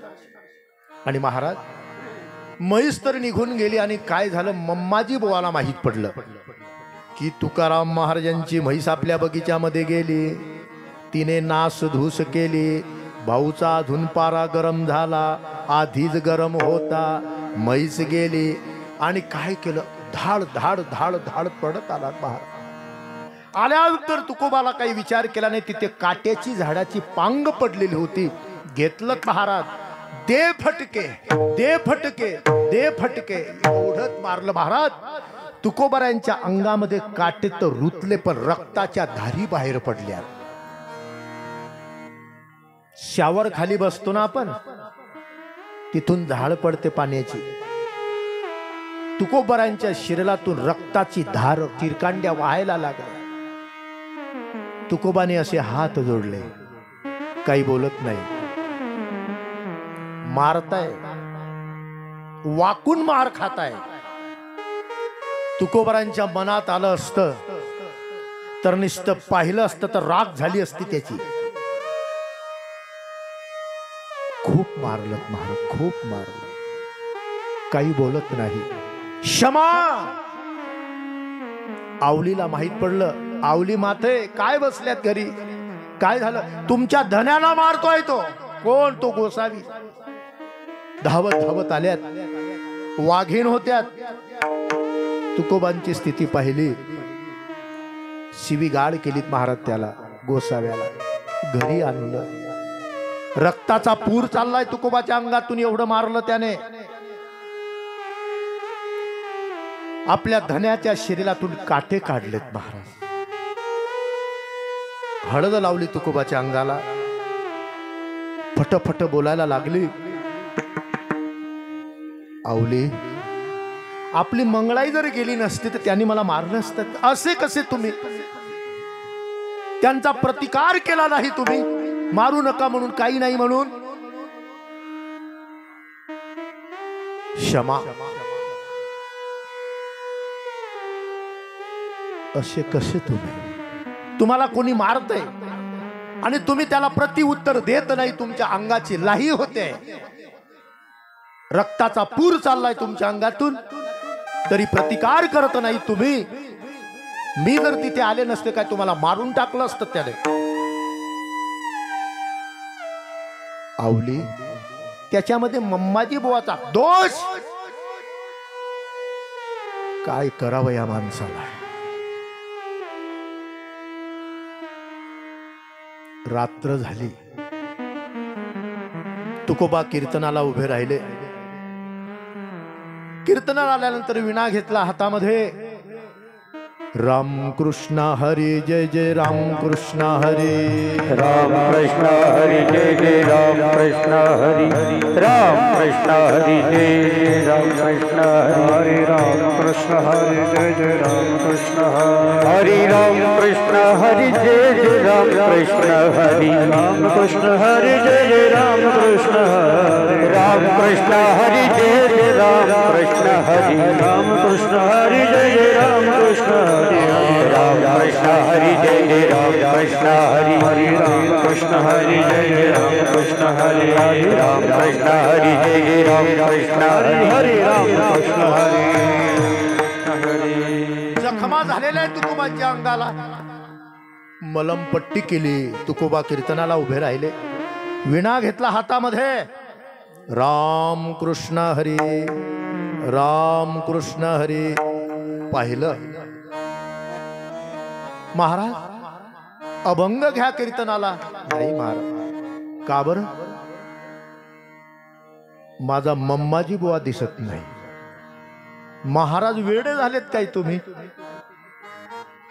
आणि महाराज म्हैस तर निघून गेली. आणि काय झालं, मम्माजी बुवाला माहीत पडलं की तुकाराम महाराजांची म्हैस आपल्या बगीच्यामध्ये गेली. तिने नासधूस केली. भाऊचा अजून पारा गरम झाला, आधीच गरम होता. म्हैस गेली आणि काय केलं, धाड धाड धाड धाड पडत आला महाराज. आल्यानंतर तुकोबाला काही विचार केला नाही. तिथे काट्याची झाडाची पांग पडलेली होती. घेतलं महाराज, दे फटके, दे फटके, दे फटके, एवढंच मारलं महाराज. तुकोबरायांच्या अंगामध्ये काटे तर रुतले पण रक्ताच्या धारी बाहेर पडल्या. शावर खाली बसतो ना आपण, तिथून झाड पडते पाण्याची. तुकोबरायांच्या शरीरातून रक्ताची धार, तिरकांड्या वाहायला लागल्या. तुकोबाने असे हात जोडले, काही बोलत नाही. मारताय, वाकून मार खाताय. तुकोबरांच्या मनात आलं असतं तर नुसतं पाहिलं असतं तर राग झाली असती त्याची. खूप मारलं महाराज, खूप मारलं. काही बोलत नाही. क्षमा. आवलीला माहित पडलं. आवली माते काय बसल्यात घरी, काय झालं? तुमच्या धन्याला मारतोय तो. कोण? तो गोसावी. धावत धावत आल्यात. वाघीण होत्यात. तुकोबांची स्थिती पाहिली. शिवीगाळ केलीत महाराज त्याला, गोसाव्याला. घरी आणलं. रक्ताचा पूर चाललाय तुकोबाच्या अंगातून. एवढं मारलं त्याने. आपल्या धन्याच्या शरीरातून काटे काढलेत महाराज. हळद लावली तुकोबाच्या अंगाला. फटफट बोलायला लागली. आवली, आपली मंगळाई जर गेली नसती तर त्यांनी मला मारलं असतं. असे कसे तुम्ही? त्यांचा प्रतिकार केला नाही तुम्ही, मारू नका म्हणून, काही नाही म्हणून. क्षमा. असे कसे तुम्ही? तुम्हाला कोणी मारतय आणि तुम्ही त्याला प्रत्युत्तर देत नाही. तुमच्या अंगाची लाही होते, रक्ताचा पूर चाललाय तुमच्या अंगातून. तरी प्रतिकार करत नाही तुम्ही. मी जर तिथे आले नसते काय तुम्हाला मारून टाकलं असतं त्याने. आवली त्याच्यामध्ये मम्माजी बुवाचा दोष. काय करावं या माणसाला. रात्र झाली. तुकोबा कीर्तनाला उभे राहिले. कीर्तनाला आल्यानंतर विणा घेतला हातामध्ये. राम कृष्ण हरी जय जय राम कृष्ण हरी. राम कृष्ण हरी जय जय राम कृष्ण हरी. राम कृष्ण हरी जय राम कृष्ण हरी. राम कृष्ण हरी जय जय राम कृष्ण हरी. राम कृष्ण हरी जय जय राम कृष्ण हरी. राम कृष्ण हरी जय जय राम कृष्ण हरी. राम कृष्ण हरी जय जय राम कृष्ण हरी. राम कृष्ण हरी जय जय राम कृष्ण हरी. राम कृष्ण हरि जय जय राम कृष्ण हरि. हरि राम कृष्ण हरि जय जय राम कृष्ण हरि. हरि राम कृष्ण हरि जय जय राम कृष्ण हरि. हरि राम कृष्ण हरि. जखमा झालेल्या तुकोबाच्या अंगाला मलमपट्टी केली. तुकोबा कीर्तनाला उभे राहिले. विणा घेतला हातामध्ये. राम कृष्ण हरी राम कृष्ण हरी. पाहिलं महाराज अभंग घ्या कीर्तनाला. नाही महाराज. का बरं. माझा मम्माजी बुवा दिसत नाही. महाराज वेडे झालेत काय तुम्ही.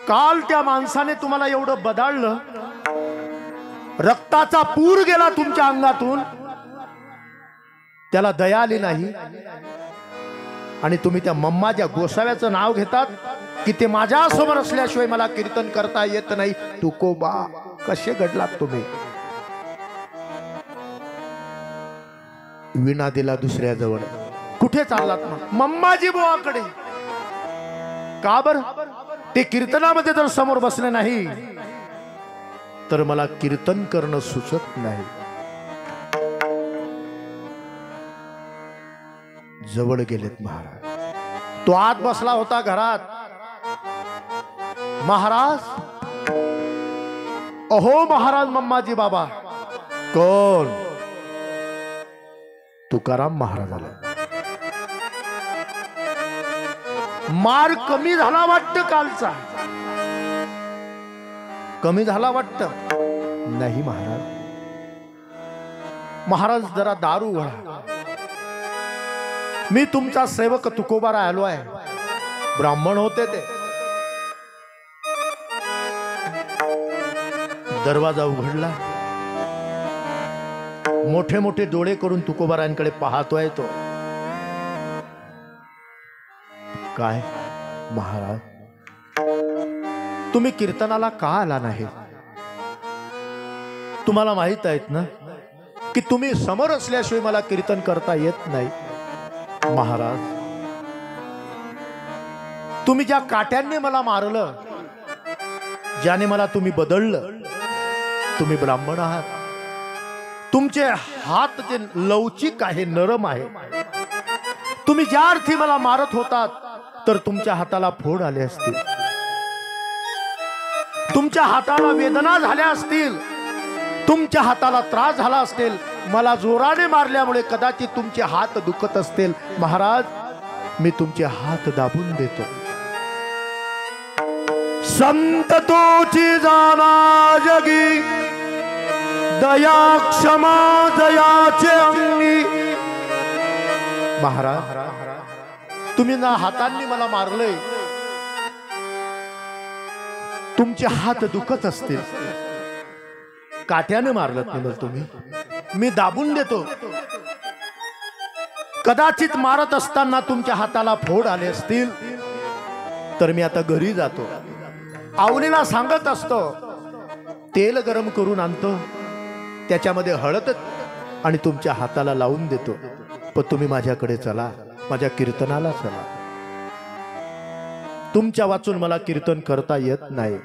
काल त्या माणसाने तुम्हाला एवढं बदाडलं. रक्ताचा पूर गेला तुमच्या अंगातून. त्याला दया आली नाही. आणि तुम्ही त्या मम्माच्या गोसाव्याचं नाव घेतात की ते माझ्या समोर असल्याशिवाय मला कीर्तन करता येत नाही. तुकोबा कसे घडलात तुम्ही. विणा दिला दुसऱ्या जवळ. कुठे चाललात मग. मम्माजी बुवाकडे. का बर. ते कीर्तनामध्ये जर समोर बसले नाही तर मला कीर्तन करणं सुचत नाही. जवळ गेलेत महाराज. तो आत बसला होता घरात. महाराज अहो महाराज मम्माजी बाबा. कोण. तुकाराम महाराजाला. मार कमी झाला वाटत कालचा. कमी झाला वाटत. नाही महाराज. महाराज जरा दारू उघडा. मी तुमचा सेवक तुकोबा राहिलो आहे. ब्राह्मण होते ते. दरवाजा उघडला. मोठे मोठे डोळे करून तुकोबारांकडे पाहतोय तो. काय महाराज तुम्ही कीर्तनाला का आला नाही. तुम्हाला माहित आहेत ना की तुम्ही समोर असल्याशिवाय मला कीर्तन करता येत नाही. महाराज तुम्ही ज्या काट्यांनी मला मारलं, ज्याने मला तुम्ही बदललं, तुम्ही ब्राह्मण आहात. तुमचे हात जे लवचिक आहे, नरम आहे. तुम्ही ज्या अर्थी मला मारत होतात तर तुमच्या हाताला फोड आले असतील. तुमच्या हाताला वेदना झाल्या असतील. तुमच्या हाताला त्रास झाला असेल. मला जोराने मारल्यामुळे कदाचित तुमचे हात दुखत असतील. महाराज मी तुमचे हात दाबून देतो. संत तोची जाना जगी, दया क्षमा दयाचे अंगी. महाराज तुम्ही ना हातांनी मला मारलंय. तुमचे हात दुखत असतील. काट्याने मारलत नाही तुम्ही. मी दाबून देतो. कदाचित मारत असताना तुमच्या हाताला फोड आले असतील तर मी आता घरी जातो. आवलीला सांगत असतो तेल गरम करून आणतो, त्याच्यामध्ये हळद आणि तुमच्या हाताला लावून देतो. पण तुम्ही माझ्याकडे चला, माझ्या कीर्तनाला चला. तुमच्या वाचून मला कीर्तन करता येत नाही.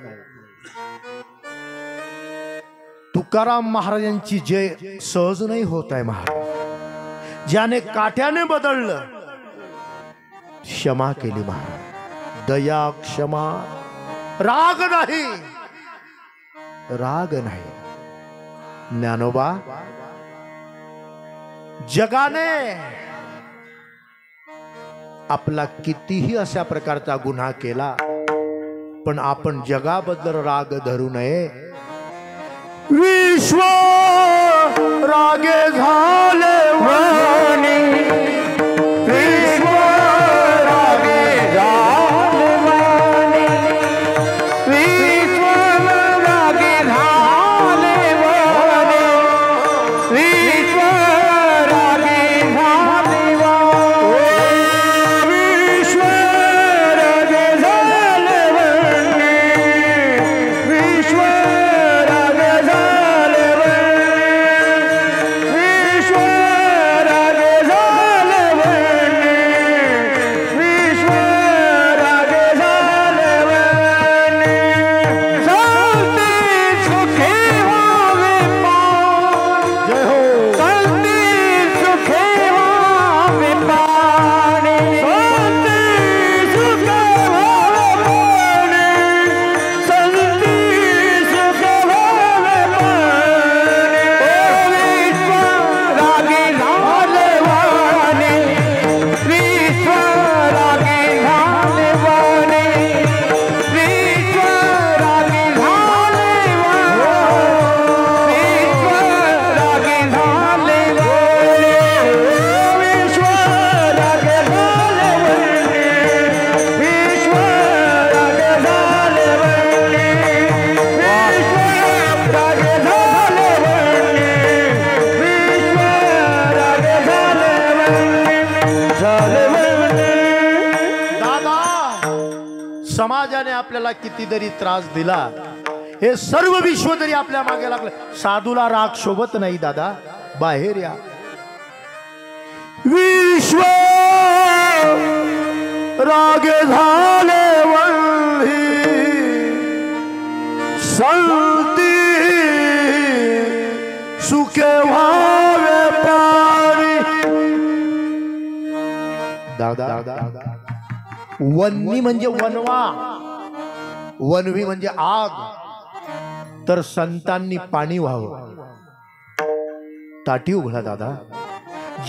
तुकाराम महाराजांची जय सहज नाही होत आहे महाराज. ज्याने काट्याने बदललं, क्षमा केली महाराज, दया क्षमा, राग नाही, राग नाही। ज्ञानोबा, जगाने आपला कितीही अशा प्रकारचा गुन्हा केला, पण आपण जगाबद्दल राग धरू नये। विश्व रागे झाले वाणी, विश्व रागे झाले वाणी, विश्व रागे झाले वाणी, विश्व रागे झाले वाणी, विश्व रागे झाले वाणी, विश्व रागे झाले वाणी, विश्व रागे झाले वाणी, विश्व रागे झाले वाणी। चालते सुखी व्हावे पाणी, जय हो। चालते सुखी व्हावे पाणी, चालते सुखी व्हावे पाणी, चालते सुखी व्हावे पाणी। विश्व रागे झाले वाणी, विश्व रागे झाले वाणी, विश्व रागे झाले वाणी, विश्व रागे झाले वाणी, विश्व रागे झाले वाणी, विश्व रागे झाले वाणी, विश्व रागे झाले वाणी, विश्व रागे झाले वाणी। दादा, समाजाने आपल्याला किती जरी त्रास दिला, हे सर्व विश्व जरी आपल्या मागे लागलं, साधूला राग शोभत नाही दादा, बाहेर या। विश्व रागे झाले वल्ही, संती सुखे व्हावे पाणी। दादा, वन्नी म्हणजे वनवा, वनवी म्हणजे आग, तर संतांनी पाणी व्हावं, ताटी उघडा दादा।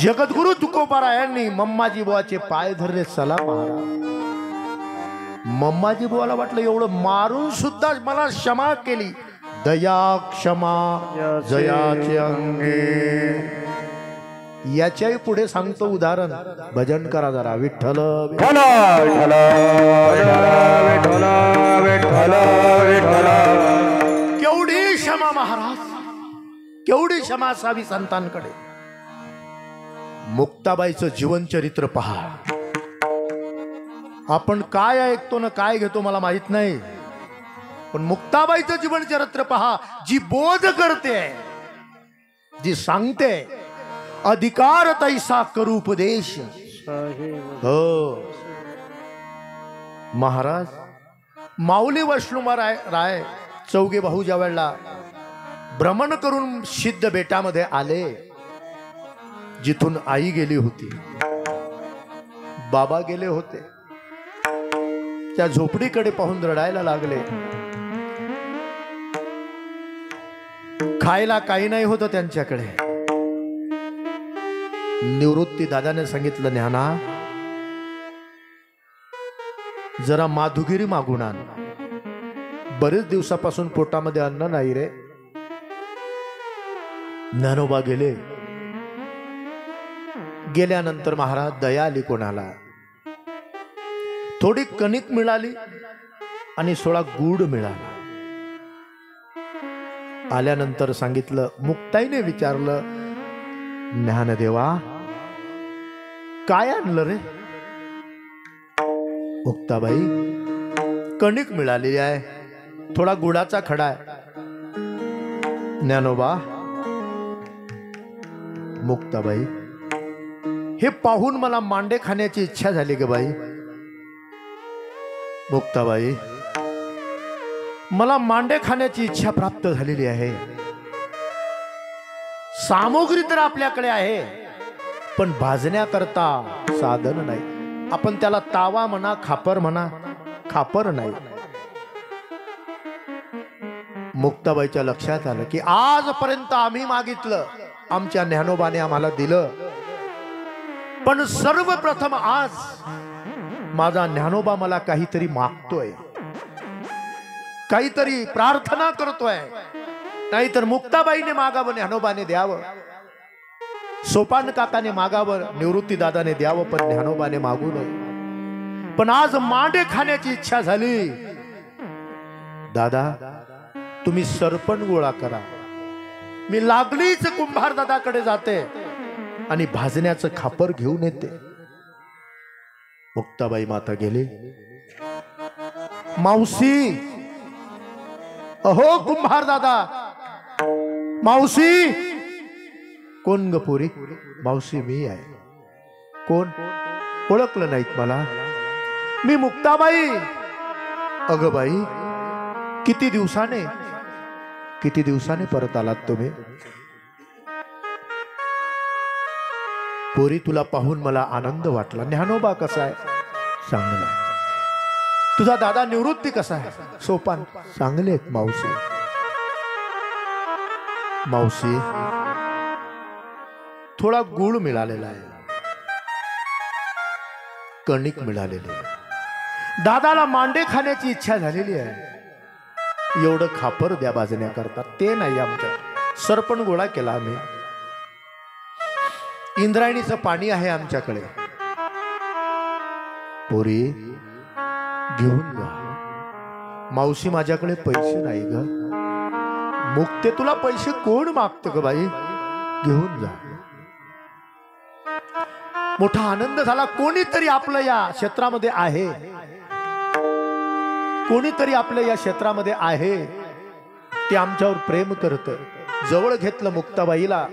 जगद्गुरु तुकोबारायांनी मम्माजी बुवाचे पाय धरले, चला महाराज। मम्माजी बुवाला वाटलं एवढं मारून सुद्धा मला क्षमा केली, दया क्षमा जयाचे अंगे। याच्याही पुढे सांगतो उदाहरण, भजन करा जरा। विठ्ठल विठ्ठल विठ्ठल विठ्ठल विठ्ठल विठ्ठल। केवढी क्षमा महाराज, केवढी क्षमा असावी संतांकडे। मुक्ताबाईचं जीवन चरित्र पहा। आपण काय ऐकतो ना काय घेतो मला माहित नाही, पण मुक्ताबाईचं जीवन चरित्र पहा। जी बोध करते, जी सांगते, अधिकार तैसा करू उपदेश। हो महाराज, माऊली वैष्णव राय चौघे भाऊ ज्या वेळेला भ्रमण करून सिद्ध बेटामध्ये आले, जिथून आई गेली होती, बाबा गेले होते, त्या झोपडीकडे पाहून रडायला लागले। खायला काही नाही होतं त्यांच्याकडे। निवृत्ती दादाने सांगितलं, ज्ञाना जरा माधुगिरी मागून आण, बरेच दिवसापासून पोटामध्ये अन्न नाही रे। ज्ञानोबा गेले। गेल्यानंतर महाराज दया आली कोणाला, थोडी कणिक मिळाली आणि थोडा गूळ मिळाला। आल्यानंतर सांगितलं, मुक्ताईने विचारलं, ज्ञानदेवा काय आणलं रे? मुक्ताबाई, कणिक मिळाली आहे, थोडा गुळाचा खडा आहे। ज्ञानोबा, मुक्ताबाई, हे पाहून मला मांडे खाण्याची इच्छा झाली ग बाई। मुक्ताबाई, मला मांडे खाण्याची इच्छा प्राप्त झालेली आहे। सामग्री तर आपल्याकडे आहे, पण भाजण्याकरता साधन नाही। आपण त्याला तावा म्हणा, खापर म्हणा, खापर नाही. मुक्ताबाईच्या लक्षात आलं की आजपर्यंत आम्ही मागितलं, आमच्या ज्ञानोबाने आम्हाला दिलं, पण सर्वप्रथम आज माझा ज्ञानोबा मला काहीतरी मागतोय, काहीतरी प्रार्थना करतोय. नाहीतर मुक्ताबाईने मागावं, ज्ञानोबाने द्यावं, सोपान काकाने मागावं, निवृत्ती दादाने द्यावं, पण ज्ञानोबाने मागू नये. पण आज मांडे खाण्याची इच्छा झाली. दादा तुम्ही सरपण गोळा करा, मी लागलीच कुंभार दादाकडे जाते आणि भाजण्याचं खापर घेऊन येते. मुक्ताबाई माता गेली. मावशी, अहो कुंभार दादा, मावशी. कोण ग पोरी? मावशी मी आहे. कोण? ओळखलं नाहीत मला? मी मुक्ताबाई. अगं बाई, किती दिवसाने परत आलात तुम्ही? पोरी तुला पाहून मला आनंद वाटला. ज्ञानोबा कसा आहे? चांगला. तुझा दादा निवृत्ती कसा आहे? सोपान चांगले आहेत मावशी. मावशी थोडा गुळ मिळालेला आहे, कणिक मिळालेली आहे. दादाला मांडे खाण्याची इच्छा झालेली आहे. एवढं खापर द्या भाजण्याकरता. ते नाही, आमच्या सरपण गोळा केला आम्ही. इंद्रायणीचं पाणी आहे आमच्याकडे. पोरी घेऊन जा. मावशी माझ्याकडे पैसे नाही ग. मुक्ते तुला पैसे कोण मागतं ग बाई? घेऊन जा. मोठा आनंद झाला. कोणीतरी आपलं या क्षेत्रामध्ये आहे, कोणीतरी आपल्या या क्षेत्रामध्ये आहे, ते आमच्यावर प्रेम करत. जवळ घेतलं मुक्ताबाईला.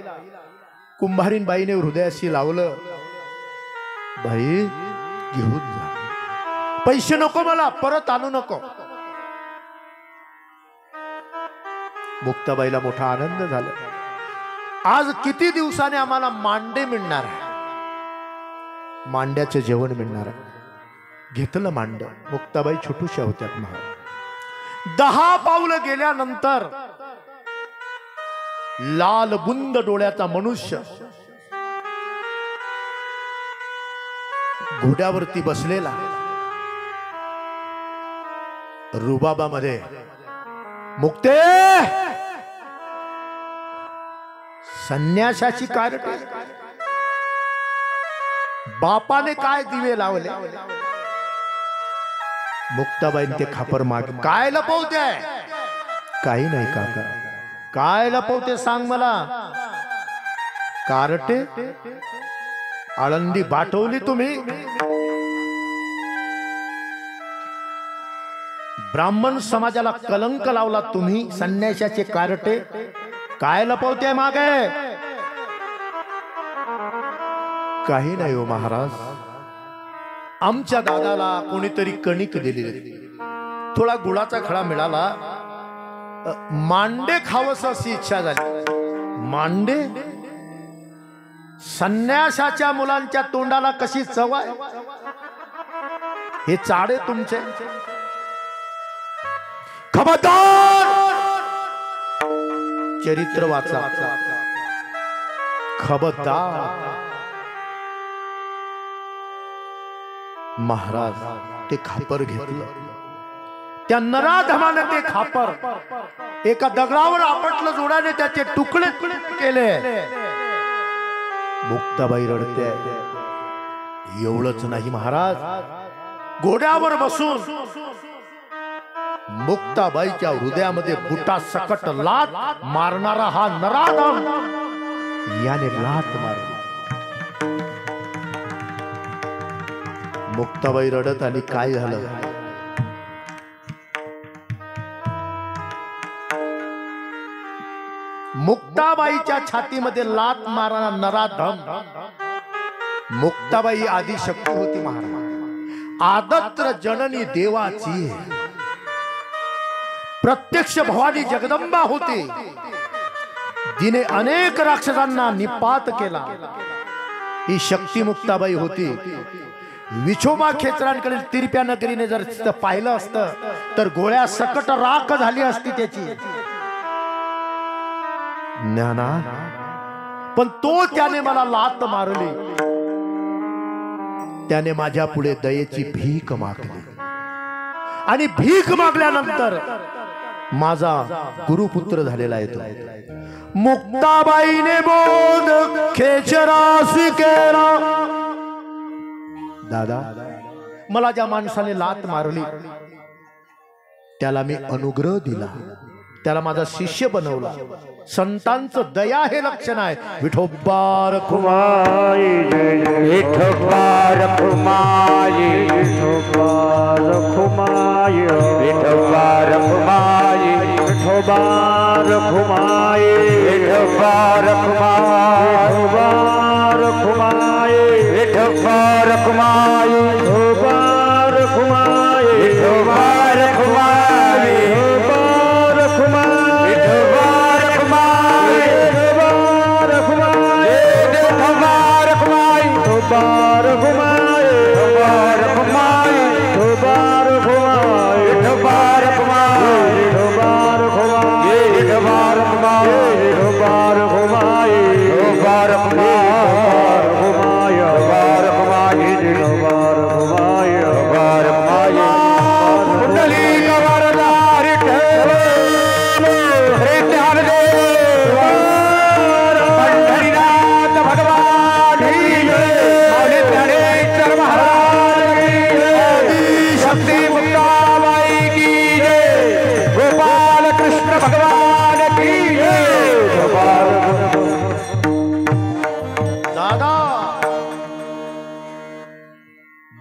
कुंभारीन बाईने हृदयाशी लावलं. बाई घेऊन जा. पैसे नको मला, परत आणू नको. मुक्ताबाईला मोठा आनंद झाला. आज किती दिवसाने आम्हाला मांडे मिळणार आहे, मांड्याचे जेवण मिळणार आहे. घेतलं मांड. मुक्ताबाई छोटूशा होत्यात महाराज. 10 पावलं गेल्यानंतर लाल बुंद डोळ्याचा मनुष्य घोड्यावरती बसलेला, रुबाबामध्ये, मुक्ते संन्याशाची कारटे, बापाने काय दिवे लावले. मुक्ताबाईन ते खापर माग. काय लपवते? काही नाही काका. काय लपवते सांग मला. कारटे आळंदी बाटवली तुम्ही. ब्राह्मण समाजाला कलंक लावला तुम्ही. संन्याशाचे कारटे काय लपवते मागे? काही नाही हो महाराज. आमच्या दादाला कोणीतरी कणिक दिली, थोडा गुळाचा खडा मिळाला, मांडे खावस अशी इच्छा झाली. मांडे? संन्यासाच्या मुलांच्या तोंडाला कशी चव आहे? हे चाडे तुमचे. खबरदार, चरित्र वाचा. खबरदार. महाराज ते खापर घेतलं. त्या नराधमाने ते खापर एका दगडावर आपटलं, जोडाने त्याचे तुकडे केले. मुक्ताबाई रडते. एवढंच नाही महाराज, घोड्यावर बसून मुक्ताबाईच्या हृदयामध्ये बुटा सकट लात मारणारा हा नराधम याने लात मारली. मुक्ताबाई रडत आणि काय झालं? मुक्ताबाईच्या छातीमध्ये लात मारणारा नराधम. मुक्ताबाई आदी शक्ती होती महाराज. आदत्र जननी देवाची, प्रत्यक्ष भवानी जगदंबा होती. जिने अनेक राक्षसांना निपात केला. ही शक्ती मुक्ताबाई होती. विठोबा खेचरांकडे तिरप्या नगरीने जर तिथं पाहिलं असतं तर गोळ्या सकट राख झाली असती त्याची ज्ञाना. पण तो त्याने मला लात मारली, त्याने माझ्या पुढे दयेची भीक मागली आणि भीक मागल्यानंतर माझा गुरुपुत्र झालेला आहे तो. मुक्ताबाईने बोध खेचरास केला. दादा, मला ज्या माणसाने लात मारली त्याला मी अनुग्रह दिला, त्याला माझा शिष्य बनवला. संतांचं दया हे लक्षण आहे. विठोबा रखुमाई, विठोबा रखुमाई, विठोबा रखुमाई, विठोबा रखुमाई, विठोबा रखुमाई, विठोबा रखुमाई, विठोबा रखुमाई, विठोबा रखुमाई, विठोबा रखुमाई, विठोबा रखुमाई, विठोबा रखुमाई, विठोबा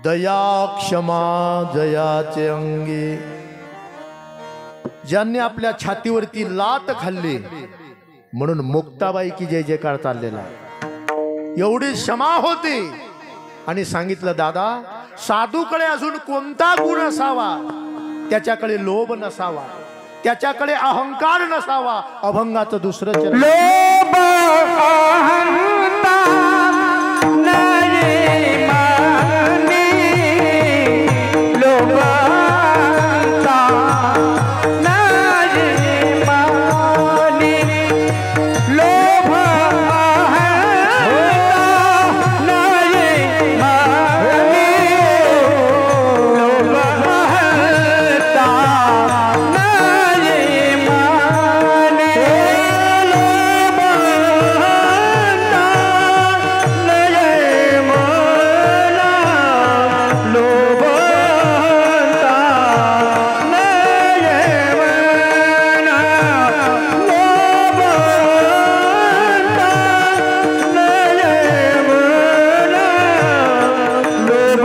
दया क्षमा जयाचे अंगी. ज्यांनी आपल्या छातीवरती लात खाल्ली म्हणून मुक्ताबाई की जय जयकार चाललेला. एवढी क्षमा होती आणि सांगितलं, दादा, साधूकडे अजून कोणता गुण असावा? त्याच्याकडे लोभ नसावा, त्याच्याकडे अहंकार नसावा. अभंगाचं दुसरं चरण. लोभ अहंता नाही मानी, लोभ अहंता नाही मानी, लोभ अहंता नाही मानी, लोभ अहंता नाही मानी, लोभ अहंता नाही माना, लोभ अहंता नाही माना, लोभ अहंता नाही माना, लोभ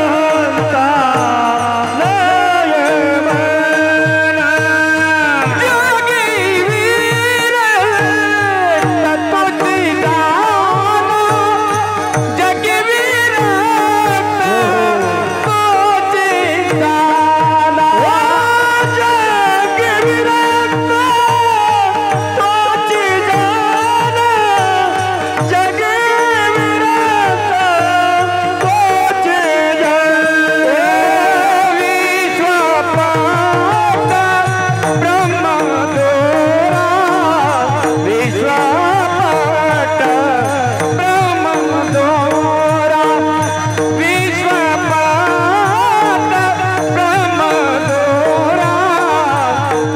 अहंता नाही माना. योगी वीर तत्वची दाना, जगवीर तत्वची दाना, जगवीर तत्वची दाना, जगवीर तत्वची दाना. विश्वपाट ब्रह्मदोरा, विश्वपाट ब्रह्मदोरा, विश्वपाट ब्रह्मदोरा,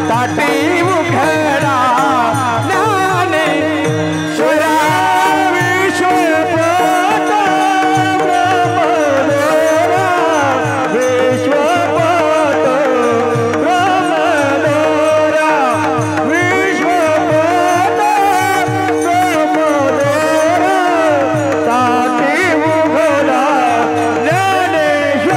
ताटी उघडा ज्ञानेश्वरा, विश्वपाट ब्रह्मदोरा, विश्वपाट ब्रह्मदोरा, विश्वपाट ब्रह्मदोरा, ताटी उघडा ज्ञानेश्वरा.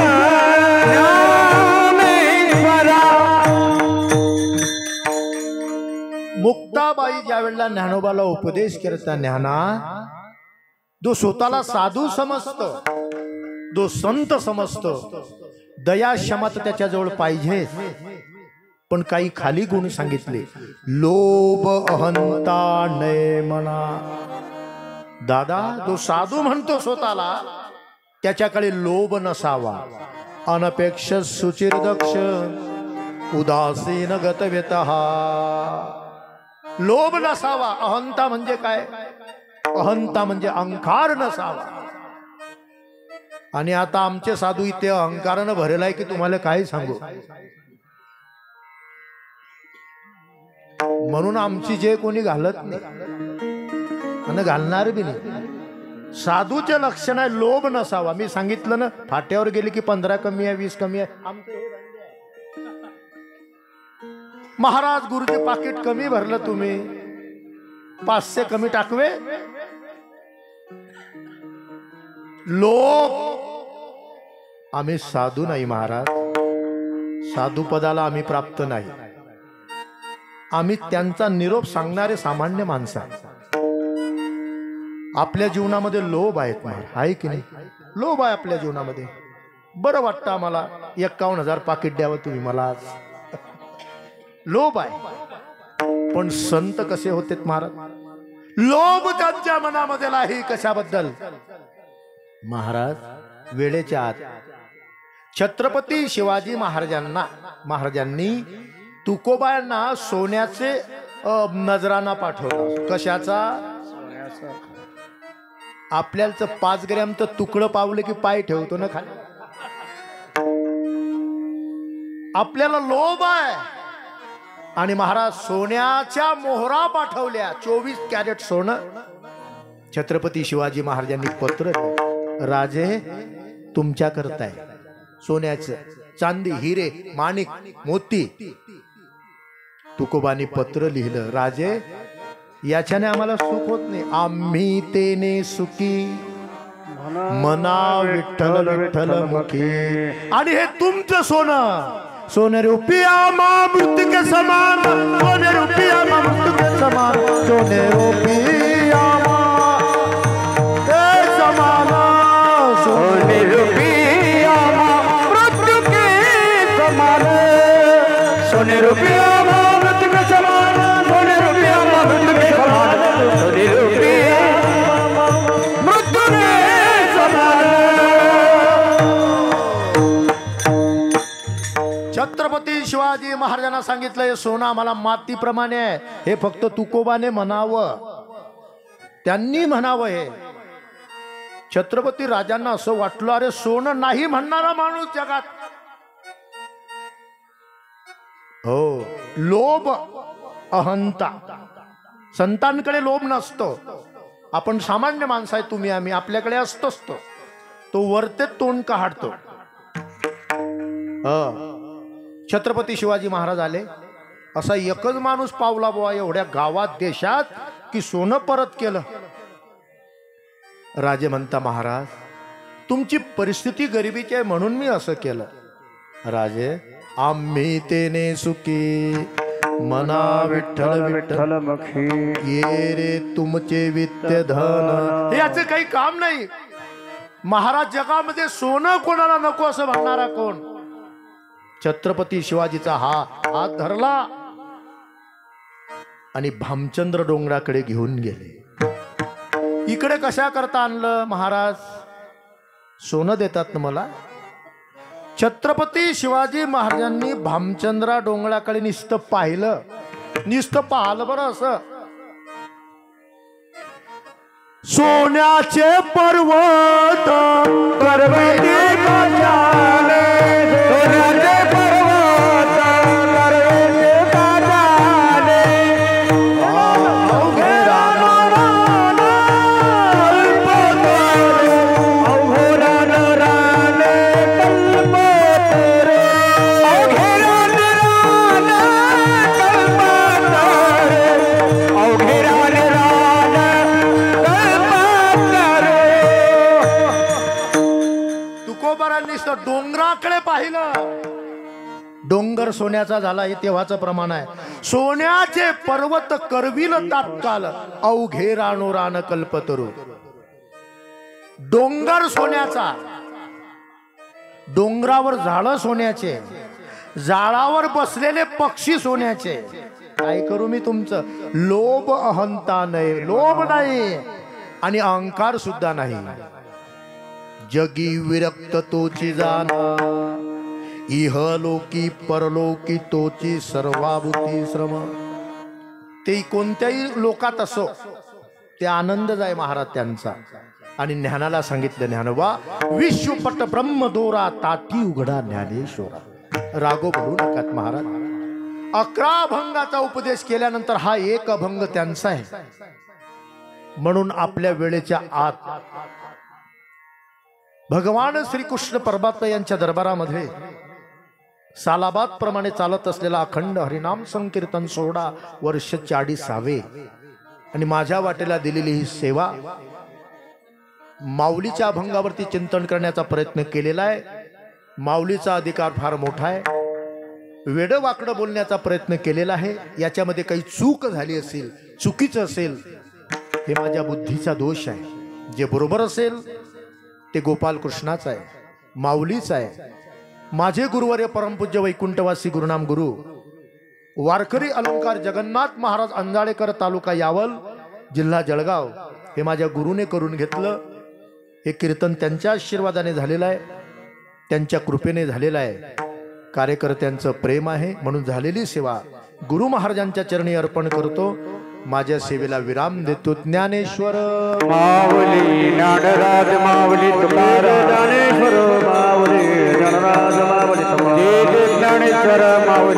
मुक्ताबाई ज्या वेळेला ज्ञानोबाला उपदेश करता, ज्ञाना, जो स्वतःला साधू समजतो, जो संत समजतो, दया क्षमा तर त्याच्याजवळ पाहिजे, पण काही खाली गुण सांगितले. लोभ अहंता नये म्हणा. दादा, जो साधू म्हणतो स्वतःला, त्याच्याकडे लोभ नसावा, अनपेक्ष सुचिरदक्ष उदासीन गतव्यतः, लोभ नसावा. अहंता म्हणजे काय? अहंता म्हणजे अहंकार नसावा. आणि आता आमचे साधू इथे अहंकारानं भरेल आहे की तुम्हाला काय सांगू. म्हणून आमची जे कोणी घालत नाही आणि घालणार बी नाही. साधूचे लक्षण आहे लोभ नसावा. मी सांगितलं ना, फाट्यावर गेली की 15 कमी आहे, 20 कमी आहे. आमचं हे महाराज गुरुजी पाकिट कमी भरलं, तुम्ही 500 कमी टाकवे. लोभ. आम्ही साधू नाही महाराज, साधू पदाला आम्ही प्राप्त नाही. आम्ही त्यांचा निरोप सांगणारे सामान्य माणसं. आपल्या जीवनामध्ये लोभ आहेत महाराज, आहे की नाही? लोभ आहे आपल्या जीवनामध्ये. बरं वाटतं आम्हाला 51,000 पाकिट द्यावं तुम्ही मला आज. लोभ आहे. पण संत कसे होते महाराज? लोभ त्यांच्या मनामध्ये नाही. कशाबद्दल महाराज? वेळेच्या आत छत्रपती शिवाजी महाराजांनी तुकोबांना सोन्याचे नजराना पाठवला. कशाचा? आपल्याला 5 ग्रॅमचं तुकडं पावलं की पाय ठेवतो ना खाली. आपल्याला लोभ आहे. आणि महाराज सोन्याच्या मोहरा पाठवल्या. 24 कॅरेट सोनं. छत्रपती शिवाजी महाराजांनी पत्र, राजे तुमच्या करताय सोन्याचं, चांदी, हिरे, माणिक, मोती. तुकोबांनी पत्र लिहिलं, राजे याच्याने आम्हाला सुख होत नाही. आम्ही तेने सुखी मना विठ्ठल विठ्ठल मुखी. आणि हे तुमचं सोनं, सोने रुपया मृत्यू समान, सोने रुपया मृत्यू समान, सोने रुपया समान, सोने रुपया मृत्यू समान, सोने रुपया मृत्यू समान, सोने रुपया मृत्यू समान, सोने रुपया मृत्यू समान. छत्रपती शिवाजी महाराजांना सांगितलं, हे सोनं आम्हाला मातीप्रमाणे आहे. हे फक्त तुकोबाने म्हणावं, त्यांनी म्हणावं. हे छत्रपती राजांना असं वाटलं, अरे सोनं नाही म्हणणारा माणूस जगात. हो, लोभ, अहंता. संतांकडे लोभ नसतो. आपण सामान्य माणसं आहे, तुम्ही आम्ही, आपल्याकडे असतोच तो वरते तोंड काढतो. छत्रपती शिवाजी महाराज आले, असा एकच माणूस पावला बुवा एवढ्या गावात देशात की सोनं परत केलं. राजे म्हणता, महाराज तुमची परिस्थिती गरिबीची आहे म्हणून मी असं केलं. राजे, आम्ही तेने सुखी मना विठ्ठल विठ्ठल मुखी, ये रे तुमचे वित्त धन. याचं काही काम नाही महाराज. जगामध्ये सोनं कोणाला नको असं म्हणणारा कोण? छत्रपती शिवाजीचा हात धरला आणि भामचंद्र डोंगराकडे घेऊन गेले. इकडे कशा करता आणलं महाराज? सोनं देतात ना मला. छत्रपती शिवाजी महाराजांनी भामचंद्रा डोंगराकडे नुसतं पाहिलं, नुसतं पाहिलं बरं असं. सोन्याचे पर्वत पर्वती काठाले, सोन्याचे पर्वत पर्वती काठाले, अवघे रान रान कल्पतरू, अवघे रान रान कल्पतरू, अवघे रान रान कल्पतरू, अवघे रान रान कल्पतरू. तुकोबारांनी डोंगराकडे पाहिलं. डोंगर सोन्याचा झाला, हे तेव्हाचं प्रमाण आहे. सोन्याचे पर्वत करविल तात्काळ, अवघे रानो रान कल्पतरू. डोंगर सोन्याचा, डोंगरावर झाडं सोन्याचे, झाडावर बसलेले पक्षी सोन्याचे. काय करू मी तुमचं? लोभ अहंता नाही, लोभ नाही आणि अहंकार सुद्धा नाही. जगी विरक्त तोची जाणा, इहलोकी परलोकी तोची सर्वाभूती श्रम. ते कोणत्याही लोकात असो, ते आनंदच आहे महाराज त्यांचा. आणि ज्ञानाला सांगितलं, ज्ञानवा विश्वपट ब्रह्म दोरा ताटी उघडा ज्ञानेश्वरा. रागो बोलू नकात महाराज. 11 अभंगाचा उपदेश केल्यानंतर हा एक अभंग त्यांचा आहे. म्हणून आपल्या वेळेच्या आत भगवान श्रीकृष्ण परमात्मा यांच्या दरबारामध्ये सालाबाद प्रमाणे चालत असलेला अखंड हरिनाम संकीर्तन 16 वर्ष 40 आणि माझ्या वाटेला दिलेली ही सेवा, माऊलीच्या अभंगावरती चिंतन करण्याचा प्रयत्न केलेला आहे. माऊलीचा अधिकार फार मोठा आहे. वेडं वाकडं बोलण्याचा प्रयत्न केलेला आहे. याच्यामध्ये काही चूक झाली असेल, चुकीचं असेल, हे माझ्या बुद्धीचा दोष आहे. जे बरोबर असेल ते गोपाल कृष्णाचं आहे, माऊलीचं आहे. माझे गुरुवर्य परमपूज्य वैकुंठवासी गुरुनाम गुरु वारकरी अलंकार जगन्नाथ महाराज अंजाळेकर, तालुका यावल, जिल्हा जळगाव, हे माझ्या गुरुने करून घेतलं. हे कीर्तन त्यांच्या आशीर्वादाने झालेलं आहे, त्यांच्या कृपेने झालेलं आहे. कार्यकर्त्यांचं प्रेम आहे म्हणून झालेली सेवा गुरु महाराजांच्या चरणी अर्पण करतो. माझ्या सेवेला विराम देतो. ज्ञानेश्वर माऊली ज्ञानराज माऊली तुकाराम, ज्ञानेश्वर माऊली ज्ञानराज माऊली ज्ञानेश्वर माऊली.